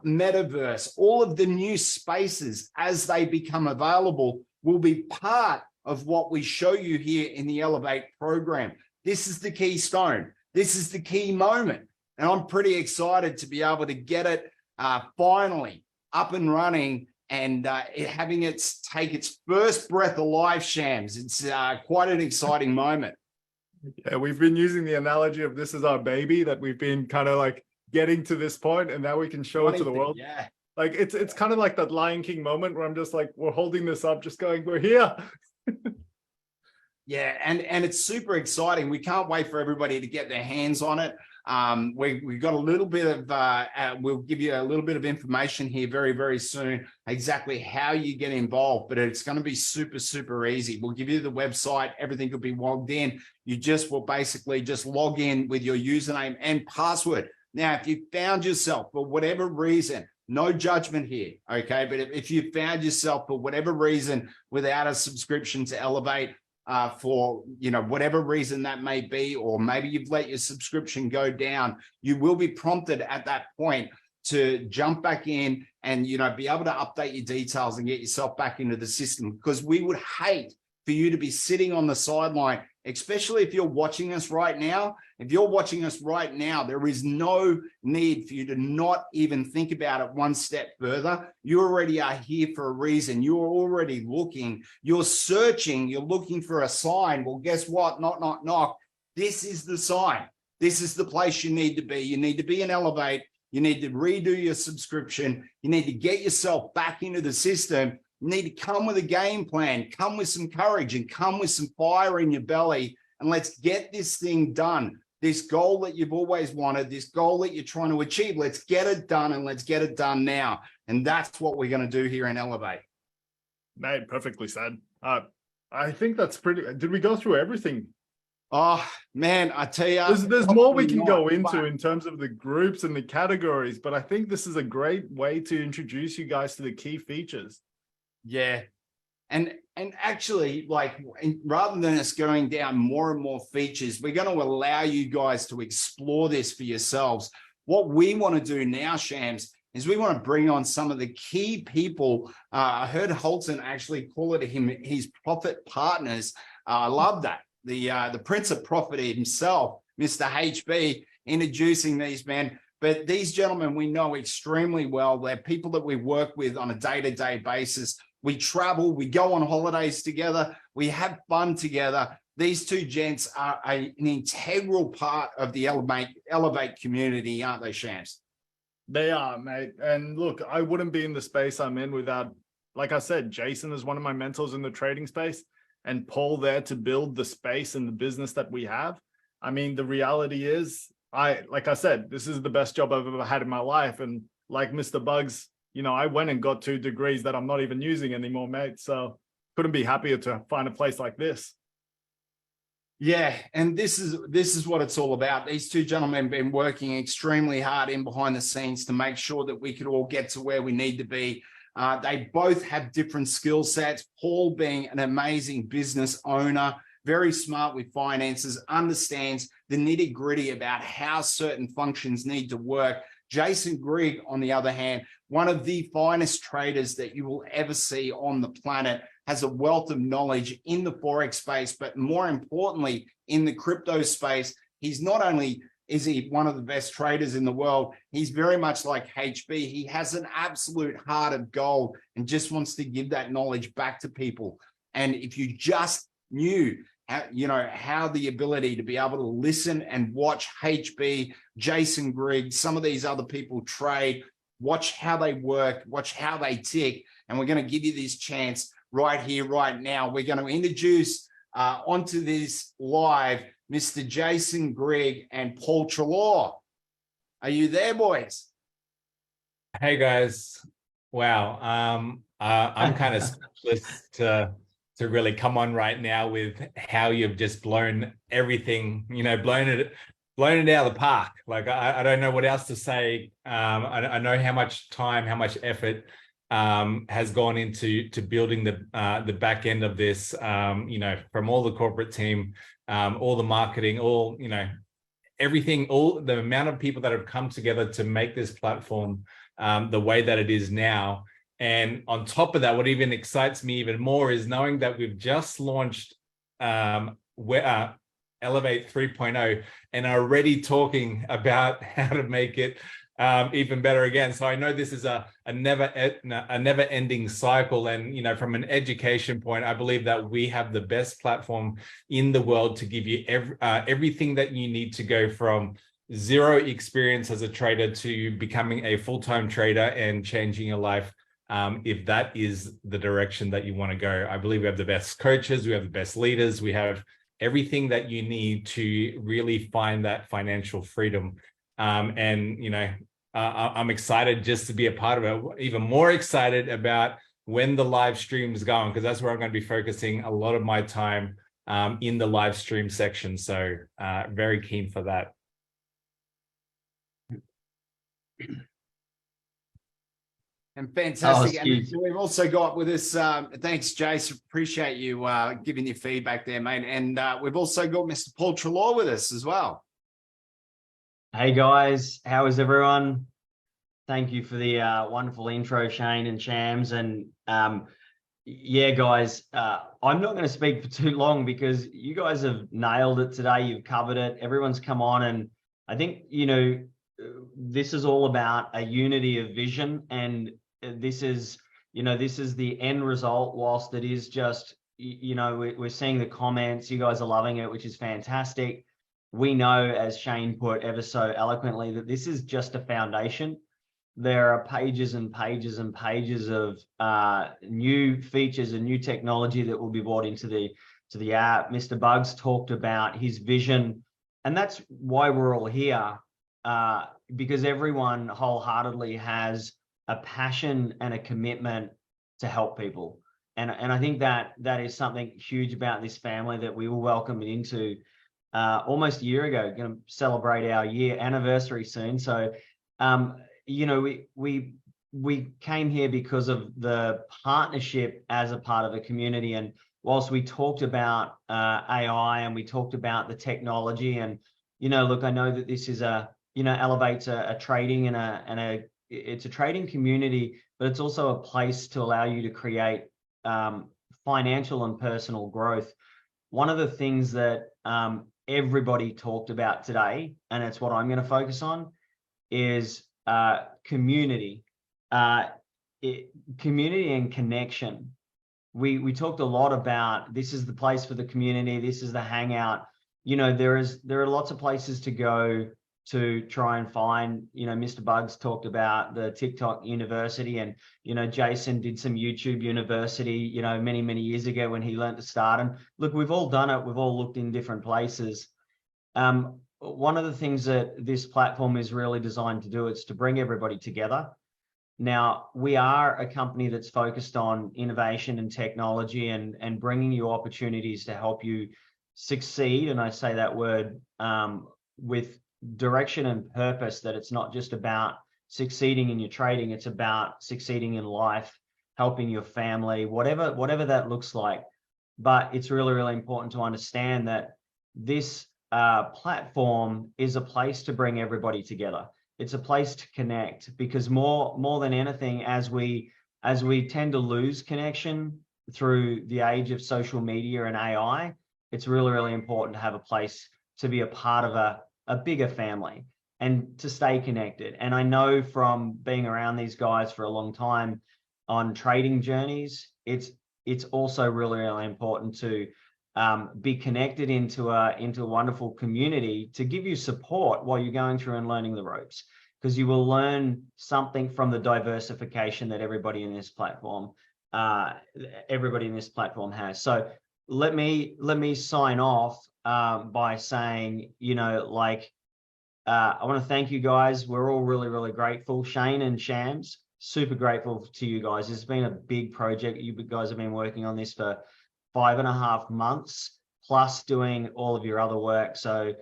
metaverse, all of the new spaces as they become available will be part of what we show you here in the Ellev8 program. This is the keystone. This is the key moment. And I'm pretty excited to be able to get it finally up and running and having it take its first breath of life, Shams. It's quite an exciting moment. Yeah, we've been using the analogy of this is our baby, that we've been kind of like getting to this point and now we can show it to the world. Yeah. Like it's kind of like that Lion King moment where I'm just like, we're holding this up, just going, we're here. Yeah, and it's super exciting. We can't wait for everybody to get their hands on it. We've got a little bit of, we'll give you a little bit of information here very, very soon, exactly how you get involved, but it's going to be super, super easy. We'll give you the website, everything will be logged in. You just will basically just log in with your username and password. Now, if you found yourself for whatever reason, no judgment here, okay? But if you found yourself for whatever reason without a subscription to Ellev8, for whatever reason that may be, or maybe you've let your subscription go down, you will be prompted at that point to jump back in and be able to update your details and get yourself back into the system, because we would hate for you to be sitting on the sideline, especially if you're watching us right now. If you're watching us right now, there is no need for you to not even think about it one step further. You already are here for a reason. You're already looking, you're searching, you're looking for a sign. Well, guess what? Knock, knock, knock. This is the sign. This is the place you need to be. You need to be in Ellev8. You need to redo your subscription. You need to get yourself back into the system. You need to come with a game plan, come with some courage, and come with some fire in your belly, and let's get this thing done. This goal that you've always wanted, this goal that you're trying to achieve, let's get it done, and let's get it done now. And that's what we're going to do here in Ellev8. Mate, perfectly said. I think that's pretty. Did we go through everything? Oh, man, I tell you. There's more we can go into in terms of the groups and the categories, but I think this is a great way to introduce you guys to the key features. Yeah. And actually, rather than us going down more and more features, we're going to allow you guys to explore this for yourselves. What we want to do now, Shams, is we want to bring on some of the key people. I heard Holton actually call it his profit partners. I love that. The Prince of Profit himself, Mr. HB, introducing these men. But these gentlemen we know extremely well. They're people that we work with on a day-to-day basis. We travel, we go on holidays together, we have fun together. These two gents are an integral part of the Ellev8 community, aren't they, Shams? They are, mate. And look, I wouldn't be in the space I'm in without, like I said, Jason is one of my mentors in the trading space, and Paul there to build the space and the business that we have. I mean, the reality is, like I said, this is the best job I've ever had in my life. And like Mr. Bugs, I went and got 2 degrees that I'm not even using anymore, mate. So couldn't be happier to find a place like this. Yeah, and this is what it's all about. These two gentlemen have been working extremely hard in behind the scenes to make sure that we could all get to where we need to be. They both have different skill sets. Paul being an amazing business owner, very smart with finances, understands the nitty-gritty about how certain functions need to work. Jason Grigg, on the other hand, one of the finest traders that you will ever see on the planet, has a wealth of knowledge in the Forex space, but more importantly, in the crypto space. He's not only is he one of the best traders in the world, he's very much like HB. He has an absolute heart of gold and just wants to give that knowledge back to people. And if you just knew how the ability to be able to listen and watch HB, Jason Grigg, some of these other people trade, watch how they work, watch how they tick. And we're going to give you this chance right here, right now. We're going to introduce onto this live Mr. Jason Grigg and Paul Trelaw. Are you there, boys? Hey, guys. Wow. I'm kind of speechless to really come on right now with how you've just blown everything, blown it out of the park. Like, I don't know what else to say. I know how much time, how much effort has gone into building the back end of this, from all the corporate team, all the marketing, everything, all the amount of people that have come together to make this platform the way that it is now. And on top of that, what even excites me even more is knowing that we've just launched Ellev8 3.0 and are already talking about how to make it even better again. So I know this is a never ending cycle. And, you know, from an education point, I believe that we have the best platform in the world to give you everything that you need to go from zero experience as a trader to becoming a full-time trader and changing your life. If that is the direction that you want to go. I believe we have the best coaches, we have the best leaders, we have everything that you need to really find that financial freedom. And, you know, I'm excited just to be a part of it, even more excited about when the live stream is going, because that's where I'm going to be focusing a lot of my time in the live stream section. So very keen for that. And fantastic. And we've also got with us, thanks, Jace. Appreciate you giving your feedback there, mate. And we've also got Mr. Paul Trelaw with us as well. Hey guys, how is everyone? Thank you for the wonderful intro, Shane and Shams. And yeah, guys, I'm not going to speak for too long because you guys have nailed it today. You've covered it. Everyone's come on. And I think, you know, this is all about a unity of vision. And this is, you know, this is the end result, whilst it is just, you know, we're seeing the comments, you guys are loving it, which is fantastic. We know, as Shane put ever so eloquently, that this is just a foundation. There are pages and pages and pages of new features and new technology that will be brought into the app. Mr. Bugs talked about his vision, and that's why we're all here, because everyone wholeheartedly has a passion and a commitment to help people. And I think that is something huge about this family that we were welcomed into almost a year ago. Going to celebrate our year anniversary soon. So, you know, we came here because of the partnership as a part of a community. And whilst we talked about AI and we talked about the technology, and, you know, look, I know that this is you know, Ellev8's a trading and it's a trading community, but it's also a place to allow you to create financial and personal growth. One of the things that everybody talked about today, and it's what I'm going to focus on, is community, community and connection. We talked a lot about this is the place for the community. This is the hangout. You know, there are lots of places to go to try and find, you know, Mr. Bugs talked about the TikTok University, and, you know, Jason did some YouTube University, you know, many, many years ago when he learned to start. And look, we've all done it. We've all looked in different places. One of the things that this platform is really designed to do is to bring everybody together. Now, we are a company that's focused on innovation and technology and bringing you opportunities to help you succeed. And I say that word with direction and purpose, that it's not just about succeeding in your trading, it's about succeeding in life, helping your family, whatever that looks like. But it's really, really important to understand that this platform is a place to bring everybody together. It's a place to connect, because more than anything, as we tend to lose connection through the age of social media and AI, it's really, really important to have a place to be a part of a bigger family and to stay connected. And I know from being around these guys for a long time on trading journeys, it's also really, really important to be connected into a wonderful community to give you support while you're going through and learning the ropes, because you will learn something from the diversification that everybody in this platform has. So let me sign off by saying, you know, like, I want to thank you guys. We're all really, really grateful. Shane and Shams, super grateful to you guys. It's been a big project. You guys have been working on this for 5.5 months, plus doing all of your other work. So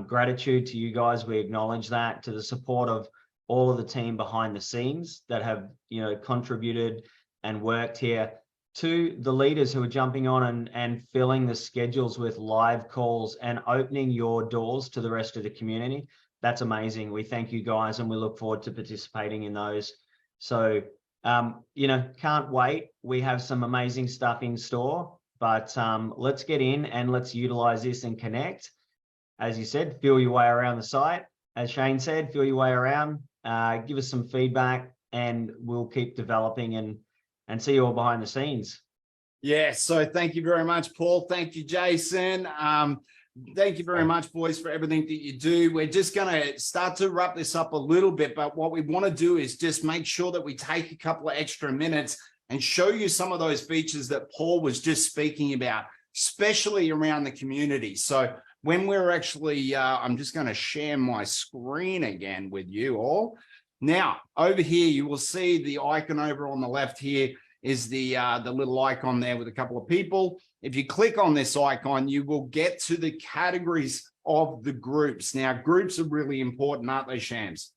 gratitude to you guys. We acknowledge that, to the support of all of the team behind the scenes that have, you know, contributed and worked here, to the leaders who are jumping on and filling the schedules with live calls and opening your doors to the rest of the community. That's amazing. We thank you guys, and we look forward to participating in those. So, you know, can't wait. We have some amazing stuff in store, but let's get in and let's utilize this and connect. As you said, feel your way around the site. As Shane said, feel your way around. give us some feedback, and we'll keep developing and see you all behind the scenes. Yeah, so thank you very much, Paul. Thank you, Jason. Thank you very much, boys, for everything that you do. We're just going to start to wrap this up a little bit, but what we want to do is just make sure that we take a couple of extra minutes and show you some of those features that Paul was just speaking about, especially around the community. So when we're actually, I'm just going to share my screen again with you all. Now, over here, you will see the icon over on the left here is the little icon there with a couple of people. If you click on this icon, you will get to the categories of the groups. Now, groups are really important, aren't they, Shams?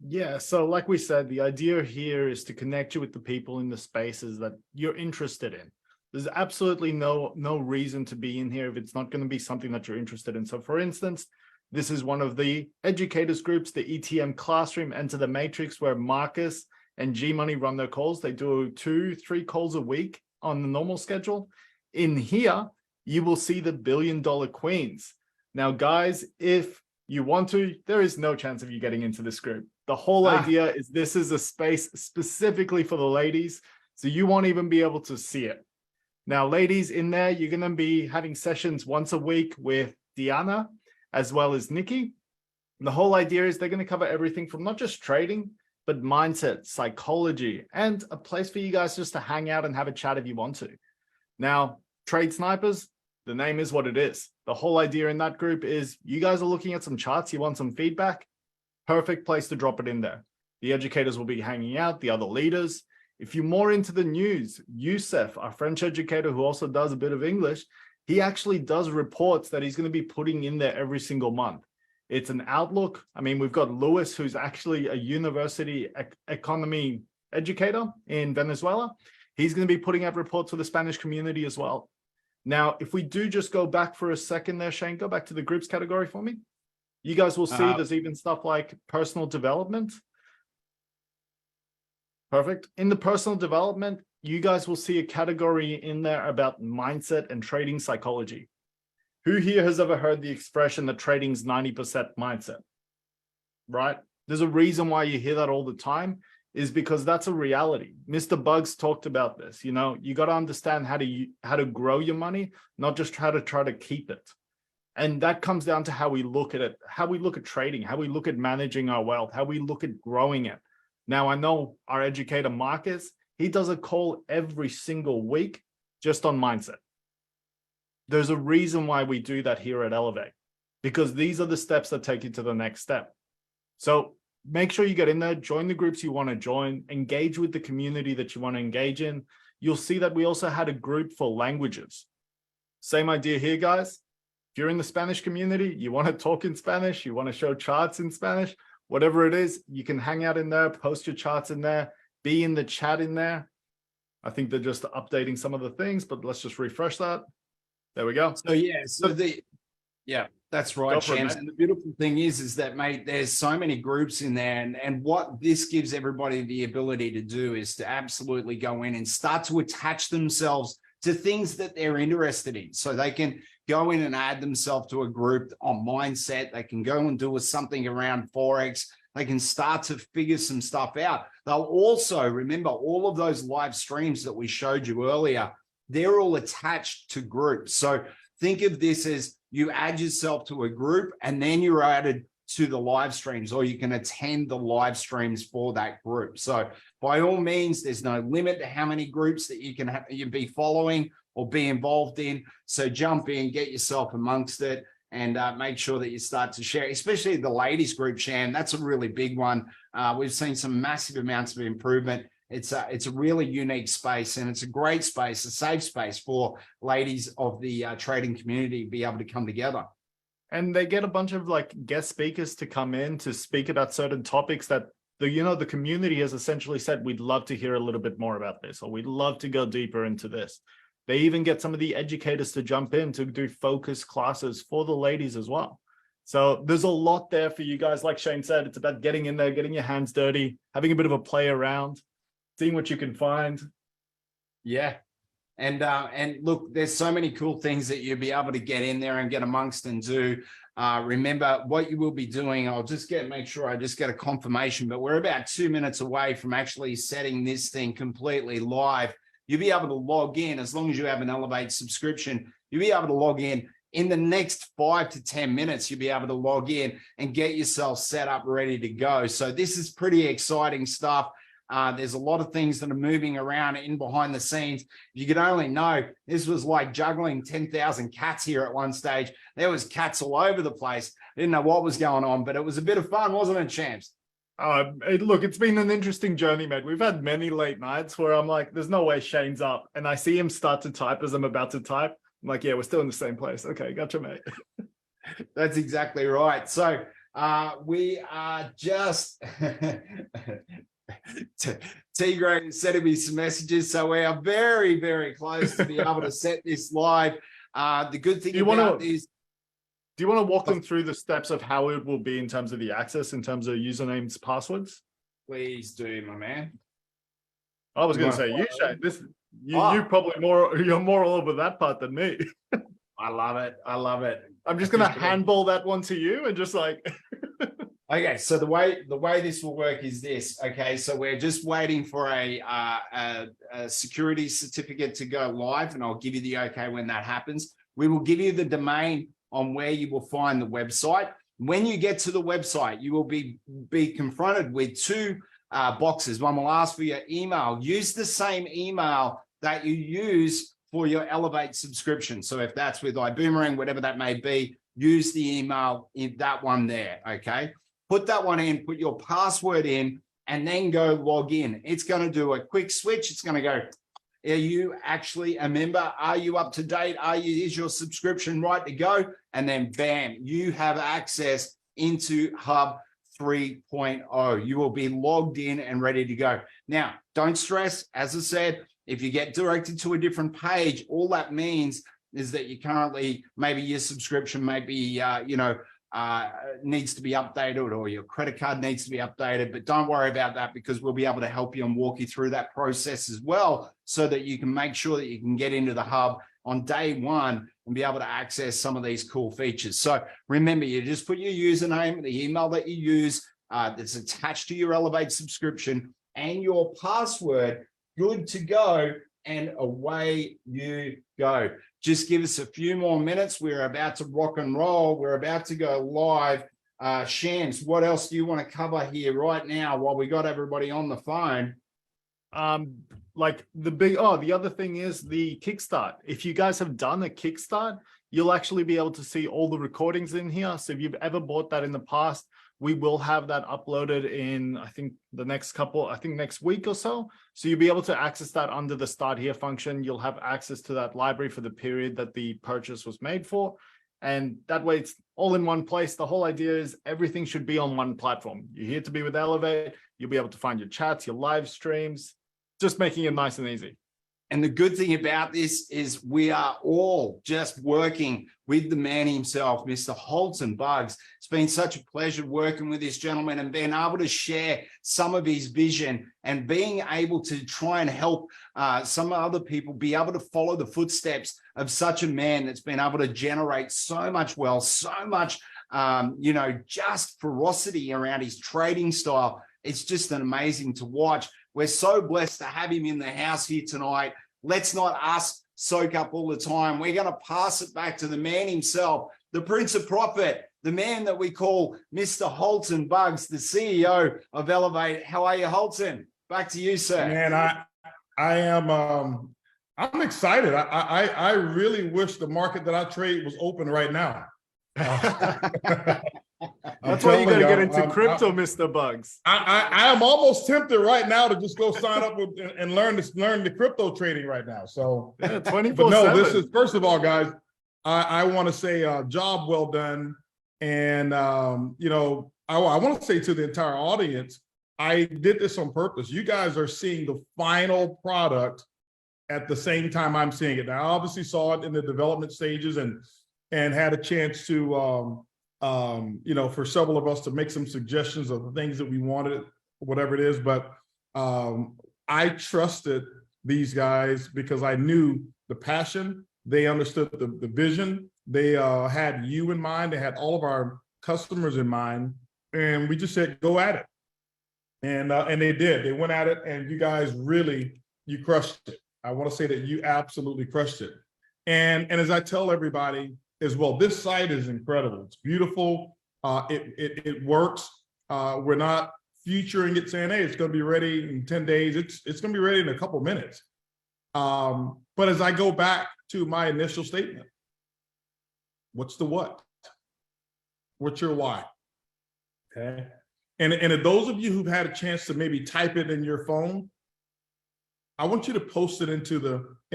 Yeah, so like we said, the idea here is to connect you with the people in the spaces that you're interested in. There's absolutely no reason to be in here if it's not going to be something that you're interested in. So for instance, this is one of the educators groups, the ETM Classroom, Enter the Matrix, where Marcus and G Money run their calls. They do 2-3 calls a week on the normal schedule. In here, you will see the $1 Billion Queens. Now, guys, if you want to, there is no chance of you getting into this group. The whole idea is this is a space specifically for the ladies, so you won't even be able to see it. Now, ladies, in there, you're going to be having sessions once a week with Diana, as well as Nikki. And the whole idea is they're going to cover everything from not just trading, but mindset, psychology, and a place for you guys just to hang out and have a chat if you want to. Now, Trade Snipers, the name is what it is. The whole idea in that group is you guys are looking at some charts, you want some feedback, perfect place to drop it in there. The educators will be hanging out, the other leaders. If you're more into the news, Youssef, our French educator who also does a bit of English, he actually does reports that he's going to be putting in there every single month. It's an outlook. I mean, we've got Lewis, who's actually a university economy educator in Venezuela. He's going to be putting out reports for the Spanish community as well. Now, if we do just go back for a second there, Shane, go back to the groups category for me. You guys will see there's even stuff like personal development. Perfect. In the personal development, you guys will see a category in there about mindset and trading psychology. Who here has ever heard the expression that trading's 90% mindset? Right? There's a reason why you hear that all the time, is because that's a reality. Mr. Bugs talked about this. You know, you got to understand how to grow your money, not just try to keep it. And that comes down to how we look at it, how we look at trading, how we look at managing our wealth, how we look at growing it. Now, I know our educator, Marcus, he does a call every single week just on mindset. There's a reason why we do that here at Ellev8, because these are the steps that take you to the next step. So make sure you get in there, join the groups you want to join, engage with the community that you want to engage in. You'll see that we also had a group for languages. Same idea here, guys. If you're in the Spanish community, you want to talk in Spanish, you want to show charts in Spanish, whatever it is, you can hang out in there, post your charts in there, be in the chat in there. I think they're just updating some of the things, but let's just refresh that. There we go. Yeah, that's right, Shams. And the beautiful thing is that, mate, there's so many groups in there. And what this gives everybody the ability to do is to absolutely go in and start to attach themselves to things that they're interested in. So they can go in and add themselves to a group on mindset. They can go and do something around Forex. They can start to figure some stuff out. They'll also remember all of those live streams that we showed you earlier. They're all attached to groups. So think of this as you add yourself to a group and then you're added to the live streams, or you can attend the live streams for that group. So by all means, there's no limit to how many groups that you can be following or be involved in. So jump in, get yourself amongst it, and make sure that you start to share, especially the ladies group, Shan. That's a really big one. We've seen some massive amounts of improvement. It's a really unique space, and it's a great space, a safe space for ladies of the trading community to be able to come together. And they get a bunch of like guest speakers to come in to speak about certain topics that the community has essentially said, we'd love to hear a little bit more about this, or we'd love to go deeper into this. They even get some of the educators to jump in to do focus classes for the ladies as well. So there's a lot there for you guys. Like Shane said, it's about getting in there, getting your hands dirty, having a bit of a play around, seeing what you can find. Yeah. And look, there's so many cool things that you'll be able to get in there and get amongst and do. Remember what you will be doing. I'll just make sure I just get a confirmation, but we're about 2 minutes away from actually setting this thing completely live. You'll be able to log in as long as you have an Ellev8 subscription. You'll be able to log in the next 5 to 10 minutes. You'll be able to log in and get yourself set up, ready to go. So this is pretty exciting stuff. There's a lot of things that are moving around in behind the scenes. You could only know this was like juggling 10,000 cats here at one stage. There was cats all over the place. Didn't know what was going on, but it was a bit of fun, wasn't it, Champs? Look, it's been an interesting journey, mate. We've had many late nights where I'm like, there's no way Shane's up. And I see him start to type as I'm about to type. I'm like, yeah, we're still in the same place. Okay, gotcha, mate. That's exactly right. So we are just... Tigray sending me some messages, so we are very, very close to be able to set this live. The good thing about this. Do you want to walk them through the steps of how it will be in terms of the access, in terms of usernames, passwords? Please do, my man. I was going to say you, Shane. You probably you're more all over that part than me. I love it. I love it. I'm just going to handball that one to you and just like. Okay, so the way this will work is this. Okay, so we're just waiting for a security certificate to go live, and I'll give you the okay when that happens. We will give you the domain on where you will find the website. When you get to the website, you will be confronted with two boxes. One will ask for your email. Use the same email that you use for your Ellev8 subscription. So if that's with Ibüümerang, whatever that may be, use the email in that one there. Okay. Put that one in, put your password in, and then go log in. It's going to do a quick switch. It's going to go, are you actually a member? Are you up to date? Is your subscription right to go? And then bam, you have access into Hub 3.0. You will be logged in and ready to go. Now, don't stress. As I said, if you get directed to a different page, all that means is that you currently, maybe your subscription may be, needs to be updated, or your credit card needs to be updated, but don't worry about that, because we'll be able to help you and walk you through that process as well, so that you can make sure that you can get into the hub on day one and be able to access some of these cool features. So remember, you just put your username, the email that you use that's attached to your Ellev8 subscription, and your password, good to go, and away you go. Just give us a few more minutes. We're about to rock and roll. We're about to go live. Shams, what else do you want to cover here right now while we got everybody on the phone? The other thing is the Kickstart. If you guys have done a Kickstart, you'll actually be able to see all the recordings in here. So if you've ever bought that in the past, we will have that uploaded in, I think, next week or so. So you'll be able to access that under the Start Here function. You'll have access to that library for the period that the purchase was made for. And that way it's all in one place. The whole idea is everything should be on one platform. You're here to be with Ellev8. You'll be able to find your chats, your live streams, just making it nice and easy. And the good thing about this is we are all just working with the man himself, Mr. Holton Bugs. It's been such a pleasure working with this gentleman and being able to share some of his vision and being able to try and help some other people be able to follow the footsteps of such a man that's been able to generate so much wealth, so much, just ferocity around his trading style. It's just amazing to watch. We're so blessed to have him in the house here tonight. Let's not us soak up all the time. We're going to pass it back to the man himself, the Prince of Profit, the man that we call Mr. Holton Bugs, the CEO of Ellev8. How are you, Holton? Back to you, sir. Man, I am. I'm excited. I really wish the market that I trade was open right now. That's why you got to get into crypto, Mr. Bugs. I am almost tempted right now to just go sign up and learn the crypto trading right now. So, yeah, 24/7. But no, this is, first of all, guys, I want to say job well done. And, I want to say to the entire audience, I did this on purpose. You guys are seeing the final product at the same time I'm seeing it. Now, I obviously saw it in the development stages and had a chance to, for several of us to make some suggestions of the things that we wanted, whatever it is. But I trusted these guys because I knew the passion, they understood the vision, they had you in mind, they had all of our customers in mind, and we just said, go at it. And they did. They went at it, and you guys really, you crushed it. I want to say that you absolutely crushed it. And as I tell everybody as well, this site is incredible. It's beautiful. It works. We're not featuring it saying, hey, it's going to be ready in 10 days. It's going to be ready in a couple of minutes. But as I go back to my initial statement, what's the what? What's your why? Okay. And if those of you who've had a chance to maybe type it in your phone, I want you to post it in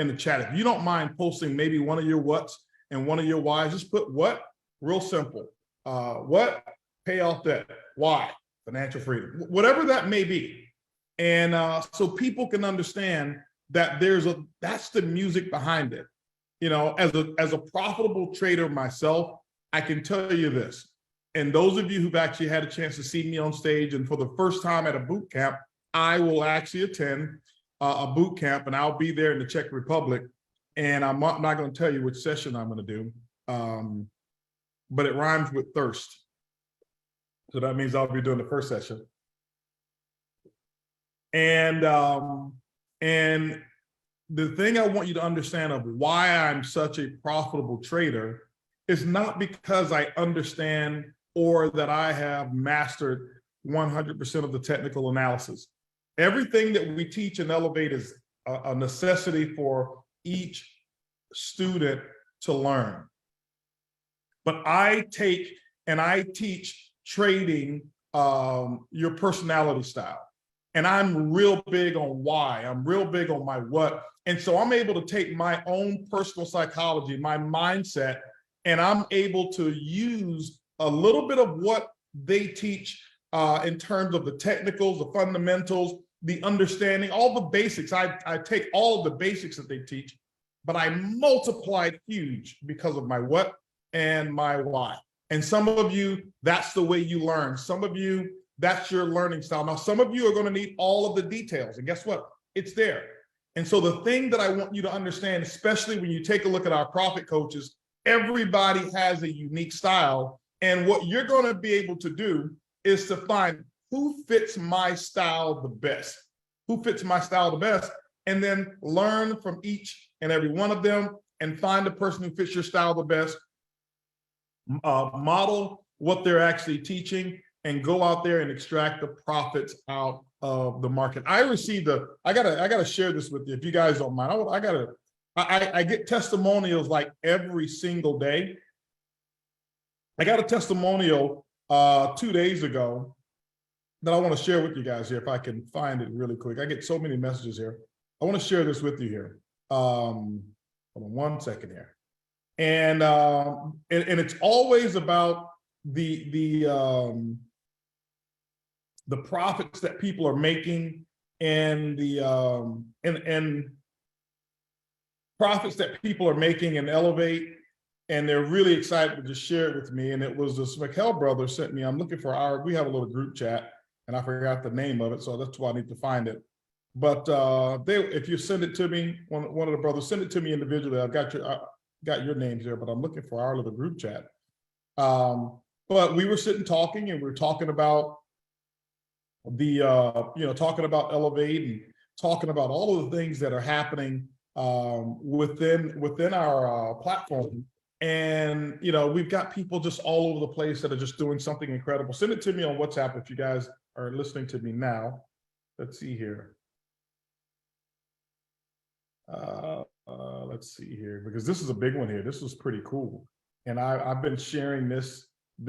the chat. If you don't mind posting maybe one of your whats and one of your whys, just put what, real simple. What, pay off debt. Why, financial freedom, whatever that may be. And so people can understand that that's the music behind it. You know, as a profitable trader myself, I can tell you this. And those of you who've actually had a chance to see me on stage, and for the first time at a boot camp, I will actually attend a boot camp, and I'll be there in the Czech Republic. And I'm not going to tell you which session I'm going to do, but it rhymes with thirst. So that means I'll be doing the first session. And the thing I want you to understand of why I'm such a profitable trader is not because I understand or that I have mastered 100% of the technical analysis. Everything that we teach in Ellev8 is a necessity for each student to learn. But I take and I teach trading your personality style. And I'm real big on why, I'm real big on my what. And so I'm able to take my own personal psychology, my mindset, and I'm able to use a little bit of what they teach in terms of the technicals, the fundamentals, the understanding, all the basics. I take all of the basics that they teach, but I multiplied huge because of my what and my why. And some of you, that's the way you learn. Some of you, that's your learning style. Now, some of you are going to need all of the details. And guess what? It's there. And so the thing that I want you to understand, especially when you take a look at our profit coaches, everybody has a unique style. And what you're going to be able to do is to find who fits my style the best, who fits my style the best, and then learn from each and every one of them and find the person who fits your style the best, model what they're actually teaching, and go out there and extract the profits out of the market. I received I gotta share this with you if you guys don't mind. I get testimonials like every single day. I got a testimonial 2 days ago that I want to share with you guys here, if I can find it really quick. I get so many messages here. I want to share this with you here. Hold on 1 second here. And it's always about the profits that people are making and the profits that people are making in Ellev8, and they're really excited to just share it with me. And it was the Smickel brothers sent me. I'm looking for we have a little group chat, and I forgot the name of it, so that's why I need to find it. But if you send it to me, one of the brothers, send it to me individually. I've got your names there, but I'm looking for our little group chat. But we were sitting talking, and we were talking about talking about Ellev8 and talking about all of the things that are happening within our platform. And, we've got people just all over the place that are just doing something incredible. Send it to me on WhatsApp if you guys are listening to me now. Let's see here. Let's see here, because this is a big one here. This was pretty cool. And I've been sharing this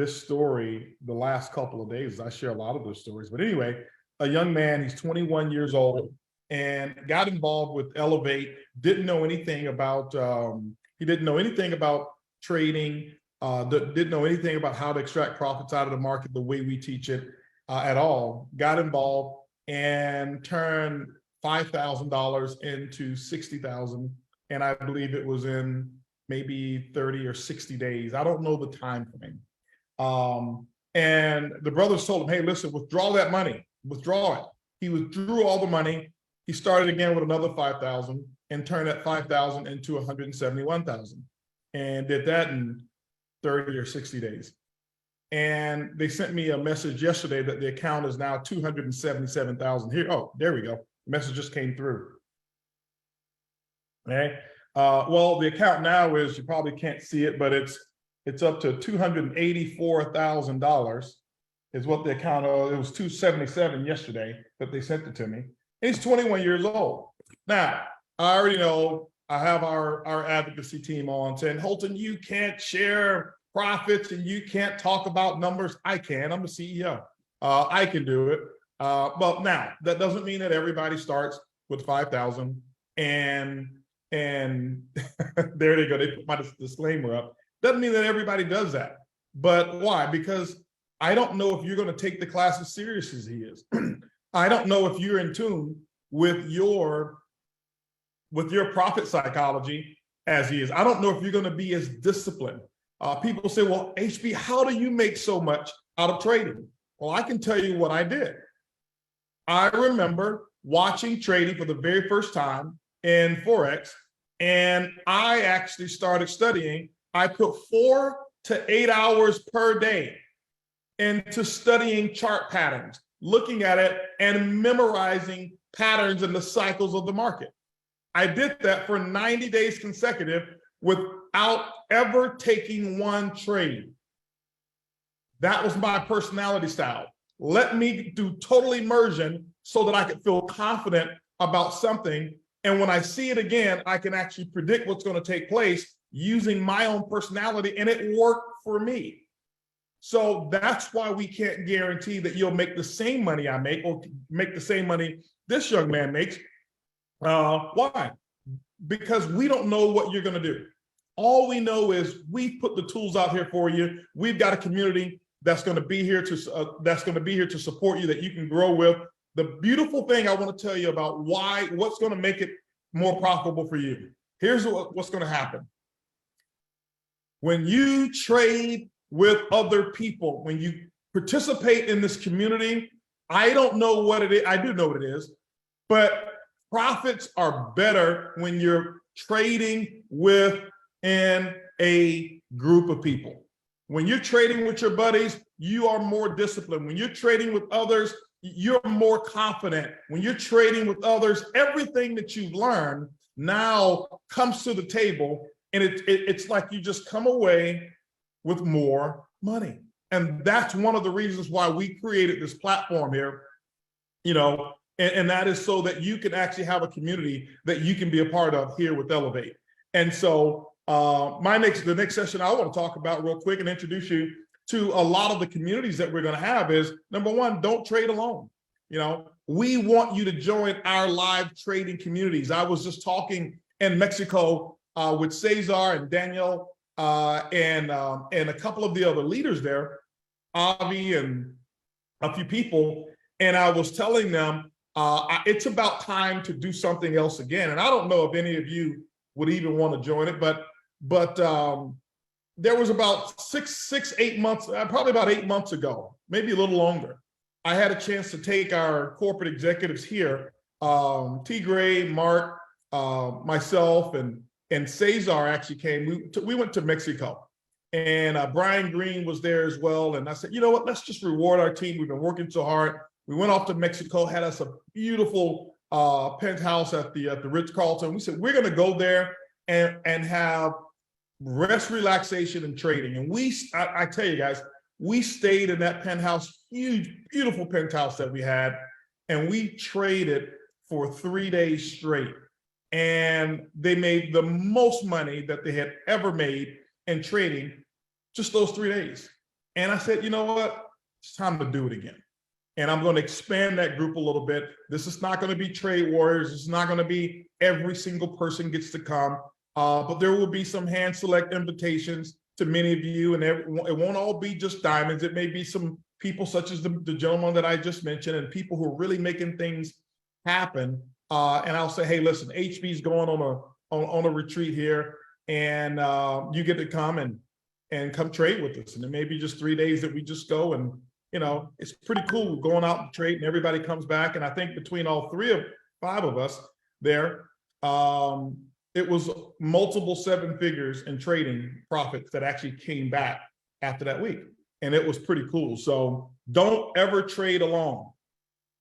story the last couple of days. I share a lot of those stories. But anyway, a young man, he's 21 years old and got involved with Ellev8, didn't know anything about, he didn't know anything about trading, didn't know anything about how to extract profits out of the market the way we teach it at all. Got involved and turned $5,000 into $60,000. And I believe it was in maybe 30 or 60 days. I don't know the time frame. And the brothers told him, hey, listen, withdraw that money, withdraw it. He withdrew all the money. He started again with another 5,000 and turned that 5,000 into 171,000 and did that in 30 or 60 days. And they sent me a message yesterday that the account is now 277,000 here. Oh, there we go. The message just came through. Okay. Well, the account now is, you probably can't see it, but it's up to $284,000 is what the account, it was 277 yesterday that they sent it to me. And he's 21 years old. Now, I already know I have our advocacy team on saying, Holton, you can't share profits and you can't talk about numbers. I can, I'm the CEO. I can do it. But now that doesn't mean that everybody starts with 5,000 and there they go. They put my disclaimer up. Doesn't mean that everybody does that. But why? Because I don't know if you're going to take the class as serious as he is. I don't know if you're in tune with your profit psychology as he is. I don't know if you're going to be as disciplined. People say, well, HB, how do you make so much out of trading? Well, I can tell you what I did. I remember watching trading for the very first time in Forex, and I actually started studying. I put 4 to 8 hours per day into studying chart patterns, looking at it and memorizing patterns in the cycles of the market. I did that for 90 days consecutive without ever taking one trade. That was my personality style. Let me do total immersion so that I could feel confident about something. And when I see it again, I can actually predict what's going to take place using my own personality, and it worked for me. So that's why we can't guarantee that you'll make the same money I make or make the same money this young man makes. Why? Because we don't know what you're going to do. All we know is we put the tools out here for you. We've got a community that's going to be here to support you, that you can grow with. The beautiful thing I want to tell you about what's going to make it more profitable for you. Here's what's going to happen. When you trade with other people, when you participate in this community, I don't know what it is. I do know what it is, but profits are better when you're trading within a group of people. When you're trading with your buddies, you are more disciplined. When you're trading with others, you're more confident. When you're trading with others, everything that you've learned now comes to the table, and it's like you just come away with more money. And that's one of the reasons why we created this platform here, and that is so that you can actually have a community that you can be a part of here with Ellev8. And so the next session I want to talk about real quick and introduce you to a lot of the communities that we're going to have is, number one, don't trade alone. We want you to join our live trading communities. I was just talking in Mexico with Cesar and Daniel and a couple of the other leaders there, Avi and a few people, and I was telling them it's about time to do something else again. And I don't know if any of you would even want to join it, but there was about 8 months, probably about 8 months ago, maybe a little longer, I had a chance to take our corporate executives here, T. Gray, Mark, myself, and Cesar actually came. We went to Mexico, and Brian Green was there as well. And I said, you know what, let's just reward our team. We've been working so hard. We went off to Mexico, had us a beautiful penthouse at the Ritz-Carlton. We said, we're going to go there and have rest, relaxation, and trading. And I tell you guys, we stayed in that penthouse, huge, beautiful penthouse that we had, and we traded for 3 days straight. And they made the most money that they had ever made in trading just those 3 days. And I said, you know what? It's time to do it again. And I'm going to expand that group a little bit. This is not going to be trade warriors. It's not going to be every single person gets to come. But there will be some hand select invitations to many of you, and it won't all be just diamonds. It may be some people such as the gentleman that I just mentioned, and people who are really making things happen. And I'll say, hey, listen, HB's going on a retreat here, and you get to come and come trade with us. And it may be just 3 days that we just go, and it's pretty cool. We're going out and trade, and everybody comes back. And I think between all three 5 of us there. It was multiple 7 figures in trading profits that actually came back after that week. And it was pretty cool. So don't ever trade alone.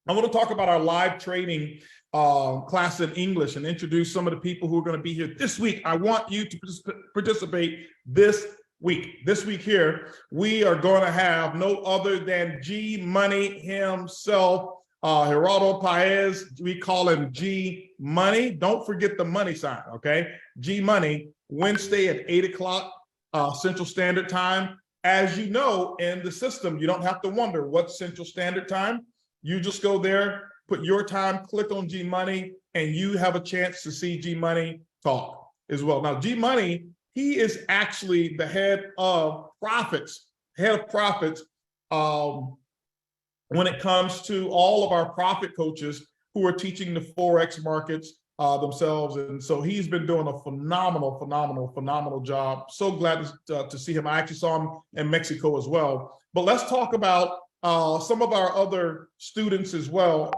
I want to talk about our live trading class in English and introduce some of the people who are going to be here this week. I want you to participate this week. This week here, we are going to have no other than G Money himself, Gerardo Paez. We call him G Money. Don't forget the money sign, okay? G Money, Wednesday at 8 o'clock Central Standard Time. As you know, in the system, you don't have to wonder what's Central Standard Time. You just go there, put your time, click on G Money, and you have a chance to see G Money talk as well. Now, G Money, he is actually the head of profits when it comes to all of our profit coaches who are teaching the Forex markets themselves. And so he's been doing a phenomenal job. So glad to see him. I actually saw him in Mexico as well. But let's talk about some of our other students as well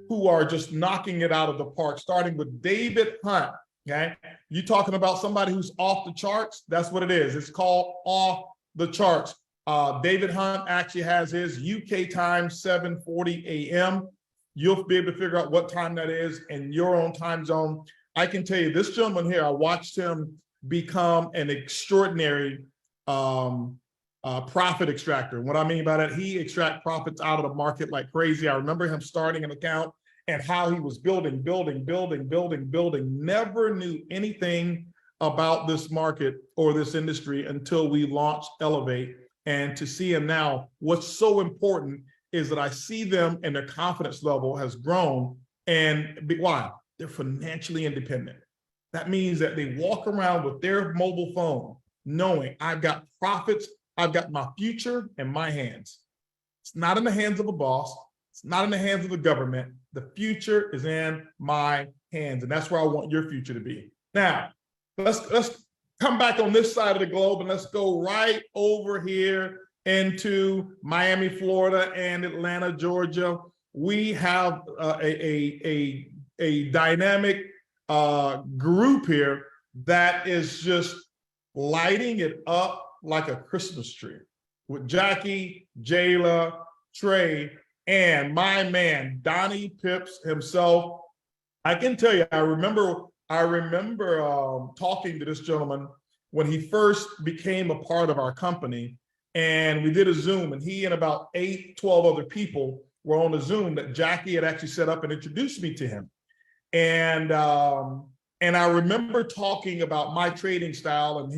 who are just knocking it out of the park, starting with David Hunt. Okay, you talking about somebody who's off the charts? That's what it is. It's called off the charts. David Hunt actually has his UK time 7:40 a.m. You'll be able to figure out what time that is in your own time zone. I can tell you, this gentleman here, I watched him become an extraordinary profit extractor. What I mean by that, he extracts profits out of the market like crazy. I remember him starting an account and how he was building, never knew anything about this market or this industry until we launched Ellev8. And to see him now, what's so important is that I see them and their confidence level has grown. And why? They're financially independent. That means that they walk around with their mobile phone knowing I've got profits, I've got my future in my hands. It's not in the hands of a boss. It's not in the hands of the government. The future is in my hands. And that's where I want your future to be. Now, let's come back on this side of the globe and let's go right over here into Miami, Florida and Atlanta, Georgia. We have a dynamic group here that is just lighting it up like a Christmas tree with Jackie, Jayla, Trey, and my man, Donnie Pips himself. I can tell you, I remember talking to this gentleman when he first became a part of our company, and we did a Zoom, and he and about 12 other people were on a Zoom that Jackie had actually set up and introduced me to him. And I remember talking about my trading style,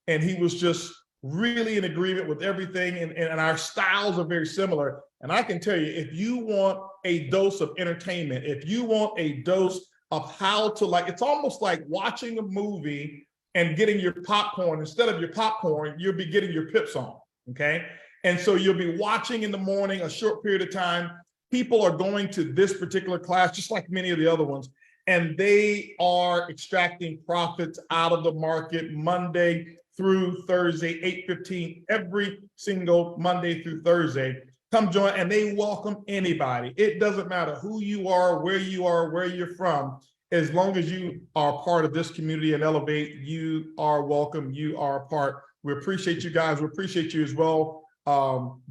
and he was just really in agreement with everything, and our styles are very similar. And I can tell you, if you want a dose of entertainment, if you want a dose of how to, like, it's almost like watching a movie and getting your popcorn. Instead of your popcorn, you'll be getting your pips on, okay? And so you'll be watching in the morning, a short period of time. People are going to this particular class, just like many of the other ones, and they are extracting profits out of the market Monday through Thursday, 8:15, every single Monday through Thursday. Come join, and they welcome anybody. It doesn't matter who you are, where you're from. As long as you are part of this community and Ellev8, you are welcome, you are a part. We appreciate you guys. We appreciate you as well,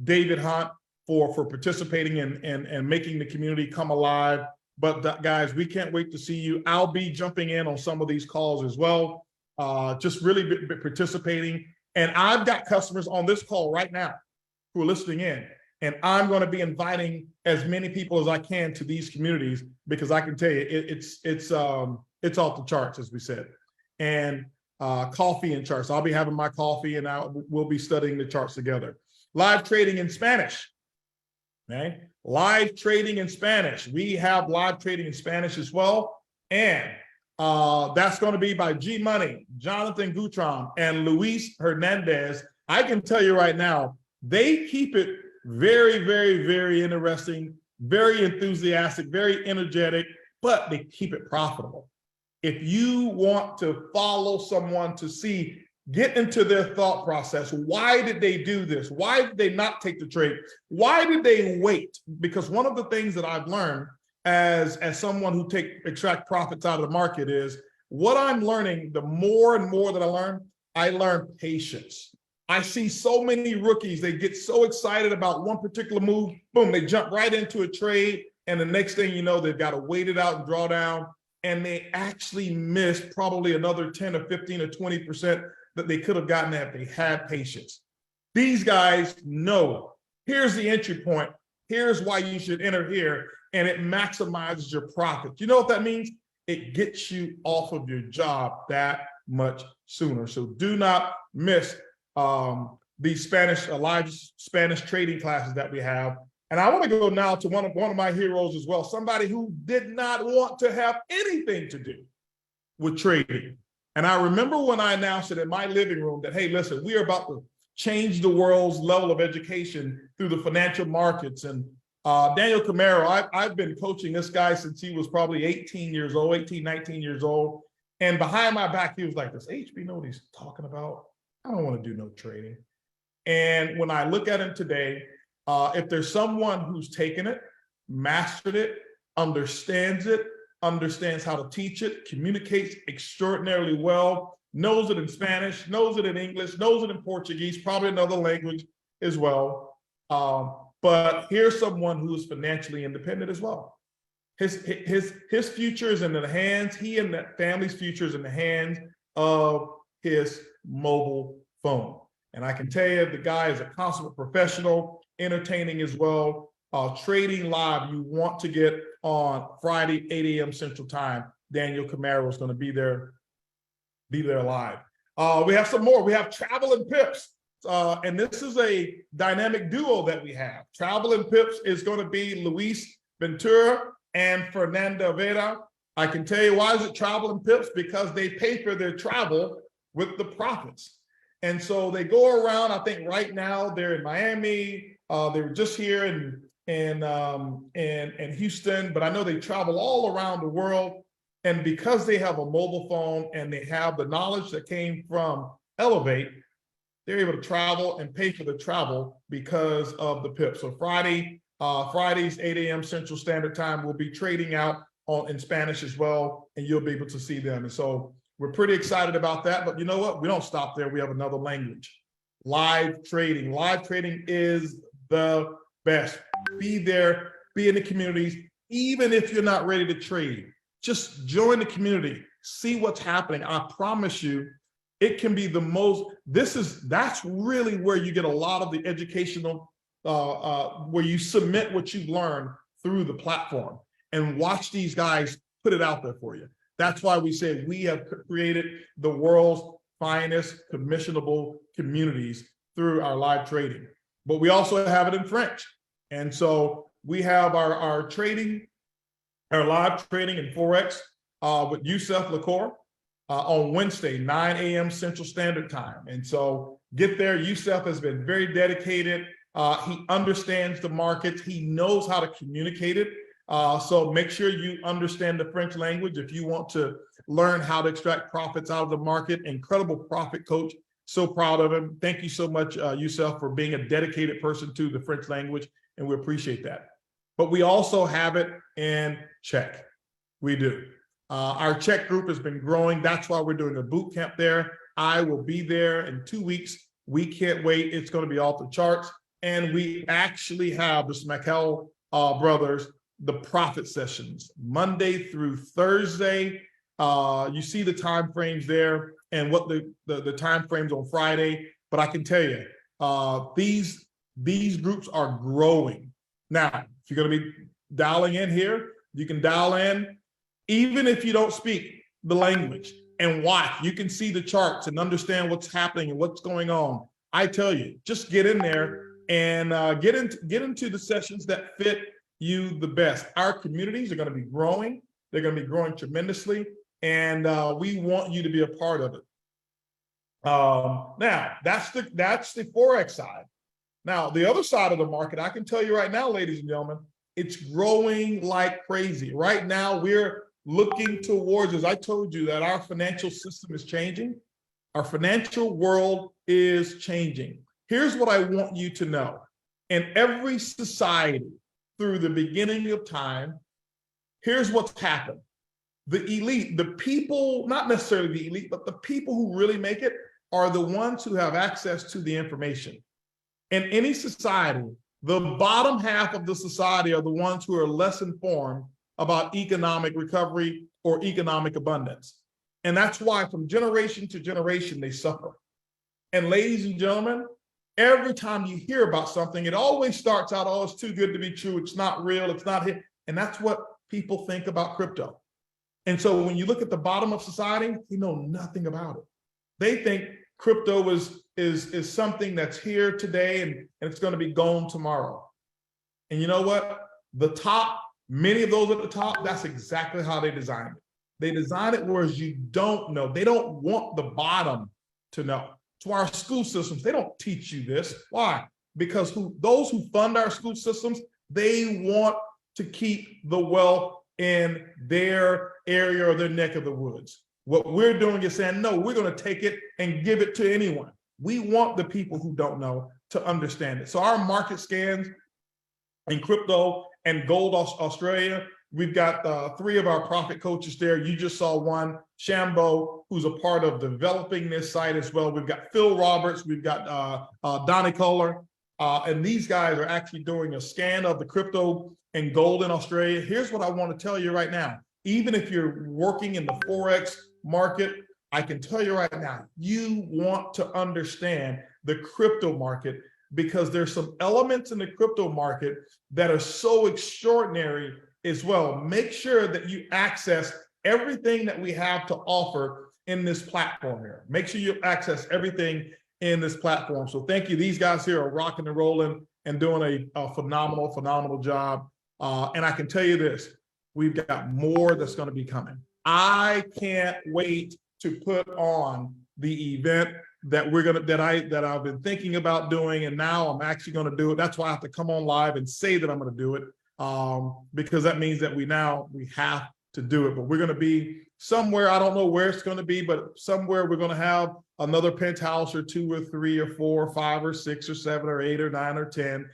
David Hunt, for participating and making the community come alive. But guys, we can't wait to see you. I'll be jumping in on some of these calls as well, just really participating. And I've got customers on this call right now who are listening in. And I'm going to be inviting as many people as I can to these communities, because I can tell you it's off the charts, as we said. And coffee and charts. I'll be having my coffee, and we'll be studying the charts together. Live trading in Spanish. Okay, live trading in Spanish. We have live trading in Spanish as well, and that's going to be by G Money, Jonathan Gutron, and Luis Hernandez. I can tell you right now, they keep it very, very, very interesting, very enthusiastic, very energetic, but they keep it profitable. If you want to follow someone to see, get into their thought process, why did they do this? Why did they not take the trade? Why did they wait? Because one of the things that I've learned as someone who extract profits out of the market is what I'm learning. The more and more that I learn patience. I see so many rookies, they get so excited about one particular move, boom, they jump right into a trade. And the next thing you know, they've got to wait it out and draw down. And they actually miss probably another 10 or 15 or 20% that they could have gotten if they had patience. These guys know, here's the entry point. Here's why you should enter here. And it maximizes your profit. You know what that means? It gets you off of your job that much sooner. So do not miss these live Spanish trading classes that we have. And I want to go now to one of my heroes as well, somebody who did not want to have anything to do with trading. And I remember when I announced it in my living room that, hey, listen, we are about to change the world's level of education through the financial markets. And Daniel Camaro, I've been coaching this guy since he was probably 18, 19 years old. And behind my back, he was like, does HB know what he's talking about? I don't want to do no trading. And when I look at him today, if there's someone who's taken it, mastered it, understands how to teach it, communicates extraordinarily well, knows it in Spanish, knows it in English, knows it in Portuguese, probably another language as well. But here's someone who is financially independent as well. His future is in the hands, he and that family's future is in the hands of his mobile phone. And I can tell you, the guy is a consummate professional, entertaining as well. Trading live, you want to get on Friday, 8 a.m. Central Time. Daniel Camaro is going to be there live. We have some more. We have Travel and Pips. And this is a dynamic duo that we have. Travel and Pips is going to be Luis Ventura and Fernanda Vera. I can tell you why is it Travel and Pips? Because they pay for their travel with the profits. And so they go around, I think right now they're in Miami. They were just here in Houston, but I know they travel all around the world. And because they have a mobile phone and they have the knowledge that came from Ellev8, they're able to travel and pay for the travel because of the PIP. So Fridays, 8 a.m. Central Standard Time, we'll be trading out in Spanish as well, and you'll be able to see them. And so we're pretty excited about that. But you know what? We don't stop there. We have another language. Live trading. Live trading is the best. Be there, be in the communities, even if you're not ready to trade. Just join the community, see what's happening. I promise you, it can be the most, that's really where you get a lot of the educational, where you submit what you've learned through the platform and watch these guys put it out there for you. That's why we say we have created the world's finest commissionable communities through our live trading. But we also have it in French. And so we have our trading, our live trading in Forex with Youssef Lacour on Wednesday, 9 a.m. Central Standard Time. And so get there. Youssef has been very dedicated. He understands the markets. He knows how to communicate it. So make sure you understand the French language if you want to learn how to extract profits out of the market. Incredible profit coach. So proud of him. Thank you so much, Youssef, for being a dedicated person to the French language, and we appreciate that. But we also have it in Czech. We do. Our Czech group has been growing. That's why we're doing a boot camp there. I will be there in 2 weeks. We can't wait. It's going to be off the charts. And we actually have the Smakel brothers, the profit sessions, Monday through Thursday. You see the time frames there and what the time frames on Friday. But I can tell you, these groups are growing. Now, if you're going to be dialing in here, you can dial in, even if you don't speak the language, and watch. You can see the charts and understand what's happening and what's going on. I tell you, just get in there and get into the sessions that fit you the best. Our communities are going to be growing. They're going to be growing tremendously, and we want you to be a part of it. Now, that's the Forex side. Now, the other side of the market, I can tell you right now, ladies and gentlemen, it's growing like crazy. Right now, we're looking towards, as I told you, that our financial system is changing. Our financial world is changing. Here's what I want you to know. In every society, through the beginning of time, here's what's happened. The elite, the people, not necessarily the elite, but the people who really make it are the ones who have access to the information. In any society, the bottom half of the society are the ones who are less informed about economic recovery or economic abundance. And that's why from generation to generation, they suffer. And ladies and gentlemen, every time you hear about something, it always starts out, oh, it's too good to be true. It's not real. It's not here. And that's what people think about crypto. And so when you look at the bottom of society, you know nothing about it. They think crypto is something that's here today and it's going to be gone tomorrow. And you know what? The top, many of those at the top, that's exactly how they designed it. They designed it whereas you don't know. They don't want the bottom to know. To our school systems, they don't teach you this. Why? Because those who fund our school systems, they want to keep the wealth in their area or their neck of the woods. What we're doing is saying, no, we're going to take it and give it to anyone. We want the people who don't know to understand it. So our market scans in crypto and gold Australia, we've got 3 of our profit coaches there. You just saw one, Shambo, who's a part of developing this site as well. We've got Phil Roberts, we've got Donnie Kohler, and these guys are actually doing a scan of the crypto and gold in Australia. Here's what I want to tell you right now. Even if you're working in the Forex market, I can tell you right now, you want to understand the crypto market because there's some elements in the crypto market that are so extraordinary as well. Make sure that you access everything that we have to offer in this platform here. Make sure you access everything in this platform. So thank you. These guys here are rocking and rolling and doing a phenomenal job. And I can tell you this, we've got more that's going to be coming. I can't wait to put on the event that I've been thinking about doing, and now I'm actually going to do it. That's why I have to come on live and say that I'm going to do it, because that means that we have to do it. But we're going to be somewhere, I don't know where it's going to be, but somewhere we're going to have another penthouse or 2 or 3 or 4 or 5 or 6 or 7 or 8 or 9 or 10.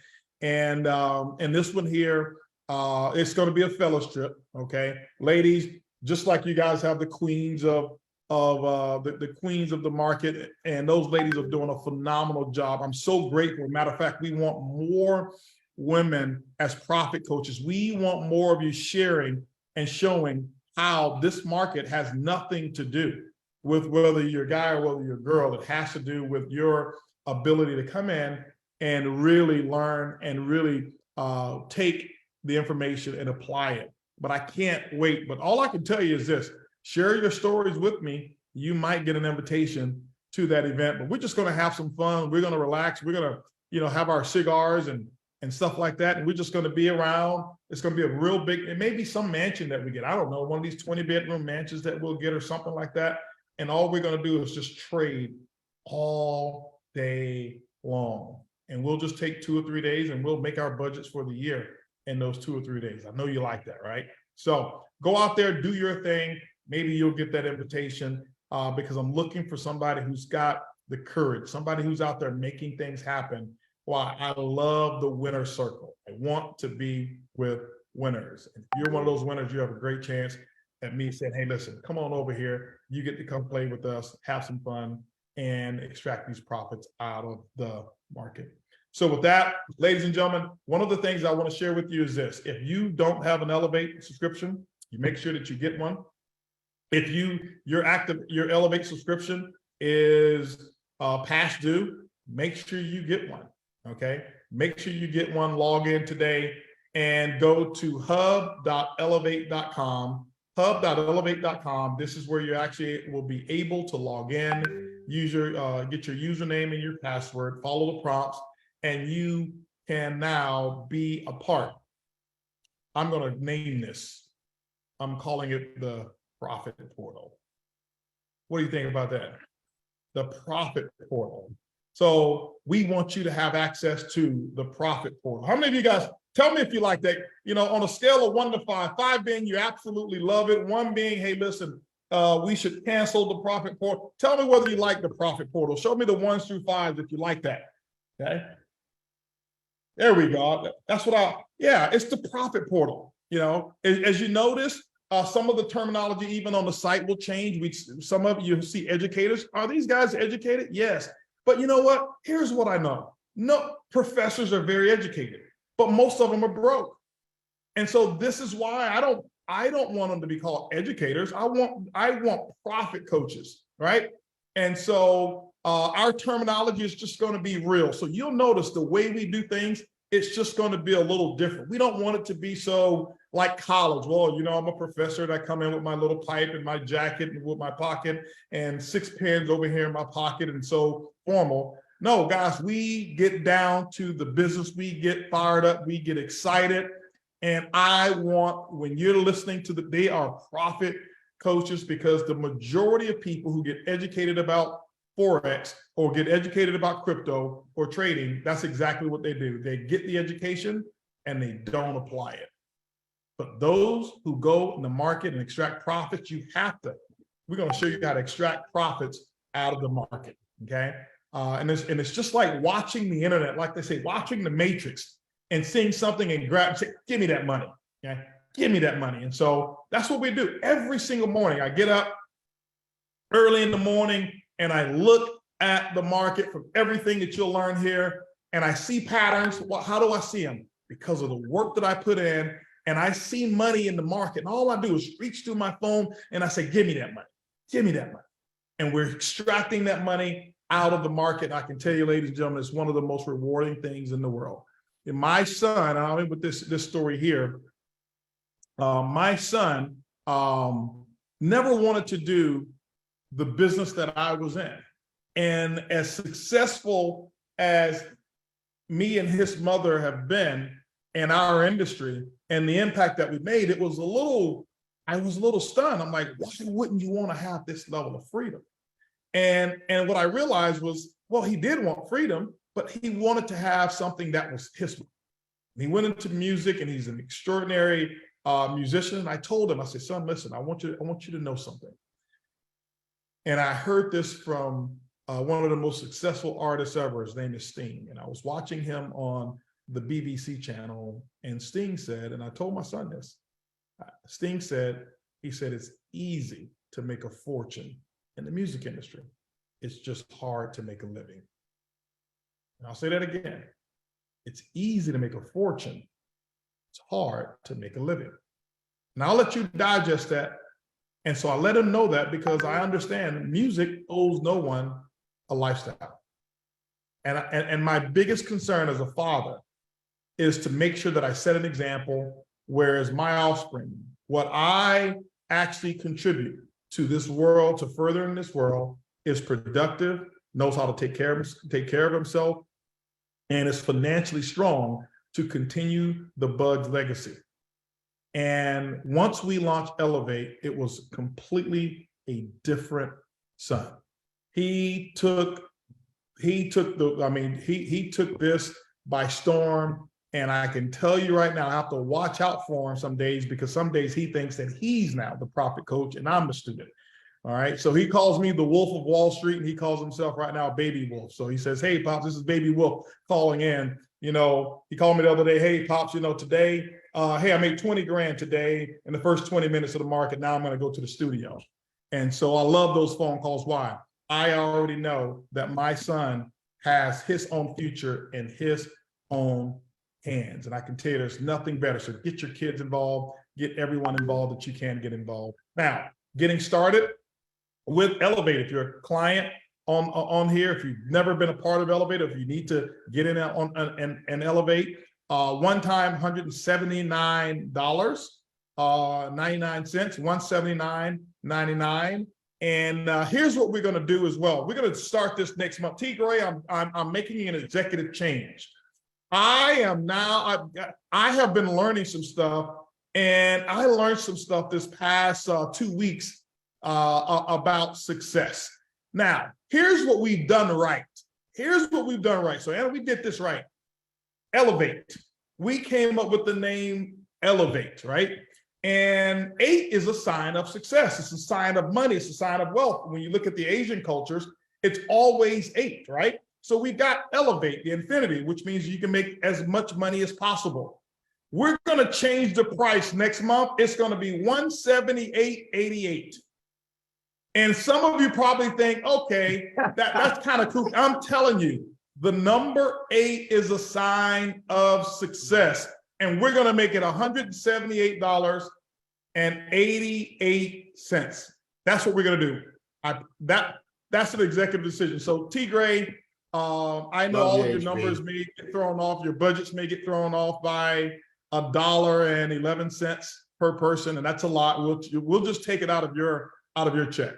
And this one here, it's going to be a fellows trip. Okay, ladies, just like you guys have the queens of the queens of the market, and those ladies are doing a phenomenal job. I'm so grateful. Matter of fact, we want more women as profit coaches. We want more of you sharing and showing how this market has nothing to do with whether you're a guy or whether you're a girl. It has to do with your ability to come in and really learn and really take the information and apply it. But I can't wait. But all I can tell you is this: share your stories with me. You might get an invitation to that event, but we're just going to have some fun. We're going to relax. We're going to, have our cigars and stuff like that. And we're just going to be around. It's going to be a real big, it may be some mansion that we get. I don't know, one of these 20-bedroom mansions that we'll get or something like that. And all we're going to do is just trade all day long. And we'll just take 2 or 3 days and we'll make our budgets for the year in those 2 or 3 days. I know you like that, right? So go out there, do your thing. Maybe you'll get that invitation because I'm looking for somebody who's got the courage, somebody who's out there making things happen. Well, I love the winner circle. I want to be with winners. If you're one of those winners, you have a great chance at me saying, hey, listen, come on over here. You get to come play with us, have some fun, and extract these profits out of the market. So with that, ladies and gentlemen, one of the things I want to share with you is this. If you don't have an Ellev8 subscription, you make sure that you get one. If your Ellev8 subscription is past due, make sure you get one. Okay, make sure you get one. Log in today and go to hub.ellev8.com. Hub.ellev8.com. This is where you actually will be able to log in, get your username and your password, follow the prompts, and you can now be a part. I'm going to name this. I'm calling it the Profit Portal. What do you think about that? The Profit Portal. So we want you to have access to the Profit Portal. How many of you guys, tell me if you like that, on a scale of 1 to 5, 5 being you absolutely love it, 1 being, hey, listen, we should cancel the Profit Portal. Tell me whether you like the Profit Portal. Show me the 1s through 5s if you like that. Okay. There we go. That's what it's the Profit Portal. You know, as you notice, some of the terminology even on the site will change. Some of you see educators. Are these guys educated? Yes. But you know what? Here's what I know. No, professors are very educated, but most of them are broke. And so this is why I don't want them to be called educators. I want profit coaches, right? And so our terminology is just going to be real. So you'll notice the way we do things, it's just going to be a little different. We don't want it to be so like college. Well, you know, I'm a professor and I come in with my little pipe and my jacket and with my pocket and 6 pens over here in my pocket and so formal. No, guys, we get down to the business. We get fired up. We get excited. And I want, when you're listening to they are profit coaches, because the majority of people who get educated about Forex or get educated about crypto or trading, that's exactly what they do. They get the education and they don't apply it. But those who go in the market and extract profits, we're going to show you how to extract profits out of the market, okay? And it's just like watching the internet, like they say, watching the Matrix and seeing something and grab and say, give me that money, okay? Give me that money. And so that's what we do every single morning. I get up early in the morning and I look at the market from everything that you'll learn here, and I see patterns. Well, how do I see them? Because of the work that I put in, and I see money in the market. And all I do is reach through my phone and I say, give me that money. Give me that money. And we're extracting that money out of the market. I can tell you, ladies and gentlemen, it's one of the most rewarding things in the world. And my son, I'll end with this story here. My son never wanted to do the business that I was in. And as successful as me and his mother have been in our industry and the impact that we made, I was a little stunned. I'm like, why wouldn't you want to have this level of freedom? And what I realized was, well, he did want freedom, but he wanted to have something that was his. He went into music and he's an extraordinary musician. And I told him, I said, son, listen, I want you to know something. And I heard this from one of the most successful artists ever. His name is Sting. And I was watching him on the BBC channel, and Sting said, and I told my son this, Sting said, it's easy to make a fortune in the music industry. It's just hard to make a living. And I'll say that again. It's easy to make a fortune. It's hard to make a living. And I'll let you digest that. And so I let him know that, because I understand music owes no one a lifestyle. And my biggest concern as a father is to make sure that I set an example, whereas my offspring, what I actually contribute to this world, to furthering this world, is productive, knows how to take care of himself, and is financially strong to continue the Bug's legacy. And once we launched Ellev8, it was completely a different son. He took this by storm. And I can tell you right now, I have to watch out for him some days, because some days he thinks that he's now the profit coach and I'm the student. All right. So he calls me the Wolf of Wall Street, and he calls himself right now Baby Wolf. So he says, hey, Pops, this is Baby Wolf calling in. You know, he called me the other day. Hey, Pops, you know, today, hey, I made 20 grand today in the first 20 minutes of the market. Now I'm going to go to the studio. And so I love those phone calls. Why? I already know that my son has his own future in his own hands. And I can tell you there's nothing better. So get your kids involved, get everyone involved that you can get involved. Now, getting started with Ellev8, if you're a client on here, if you've never been a part of Ellev8, if you need to get in on Ellev8, one time $179.99, $179.99. And here's what we're going to do as well. We're going to start this next month. T. Gray, I'm making an executive change. I have been learning some stuff, and I learned some stuff this past 2 weeks about success. Now, here's what we've done right. So, Anna, we did this right. Ellev8. We came up with the name Ellev8, right? And 8 is a sign of success. It's a sign of money. It's a sign of wealth. When you look at the Asian cultures, it's always 8, right? So we got Ellev8, the infinity, which means you can make as much money as possible. We're going to change the price next month. It's going to be $178.88. And some of you probably think, okay, that's kind of cool. I'm telling you, the number 8 is a sign of success. And we're going to make it $178.88. That's what we're going to do. That's an executive decision. So T. Gray, I know all of your numbers may get thrown off. Your budgets may get thrown off by $1.11 per person, and that's a lot. We'll just take it out of your check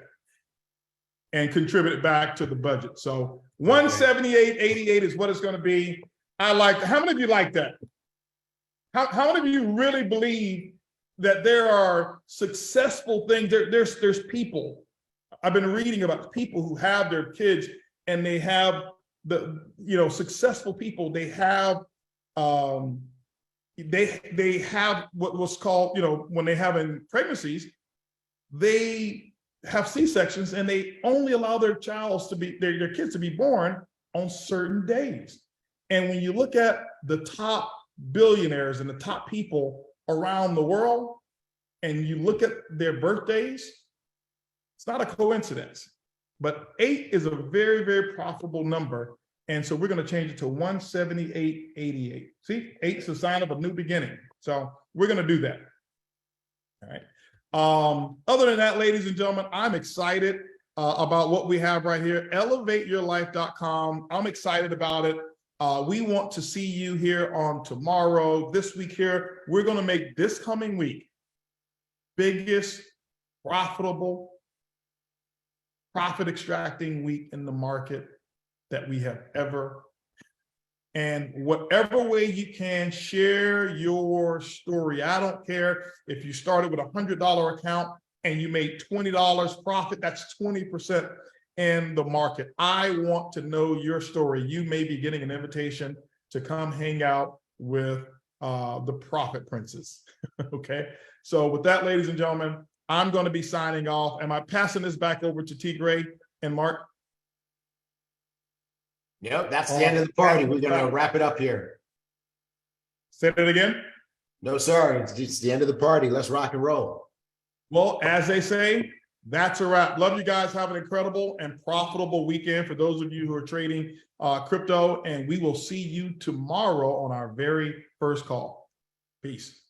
and contribute it back to the budget. So $178.88 is what it's going to be. I like. How many of you like that? How many of you really believe that there are successful things? There's people. I've been reading about people who have their kids and they have successful people. They have they have what's called, when they have in pregnancies, they have C-sections and they only allow their kids to be born on certain days. And when you look at the top billionaires and the top people around the world, and you look at their birthdays, it's not a coincidence, but 8 is a very, very profitable number. And so we're going to change it to $178.88. See, 8 is a sign of a new beginning. So we're going to do that. All right. Other than that, ladies and gentlemen, I'm excited about what we have right here. Ellev8yourlife.com. I'm excited about it. We want to see you here on tomorrow. This week here, we're going to make this coming week biggest profitable profit extracting week in the market that we have ever. And whatever way you can, share your story. I don't care if you started with a $100 account and you made $20 profit, that's 20% in the market. I want to know your story. You may be getting an invitation to come hang out with the Profit Princes. Okay. So with that, ladies and gentlemen, I'm going to be signing off. Am I passing this back over to T. Gray and Mark? Yep, that's the end of the party. We're going to wrap it up here. Say that again? No, sir. It's the end of the party. Let's rock and roll. Well, as they say, that's a wrap. Love you guys. Have an incredible and profitable weekend for those of you who are trading crypto. And we will see you tomorrow on our very first call. Peace.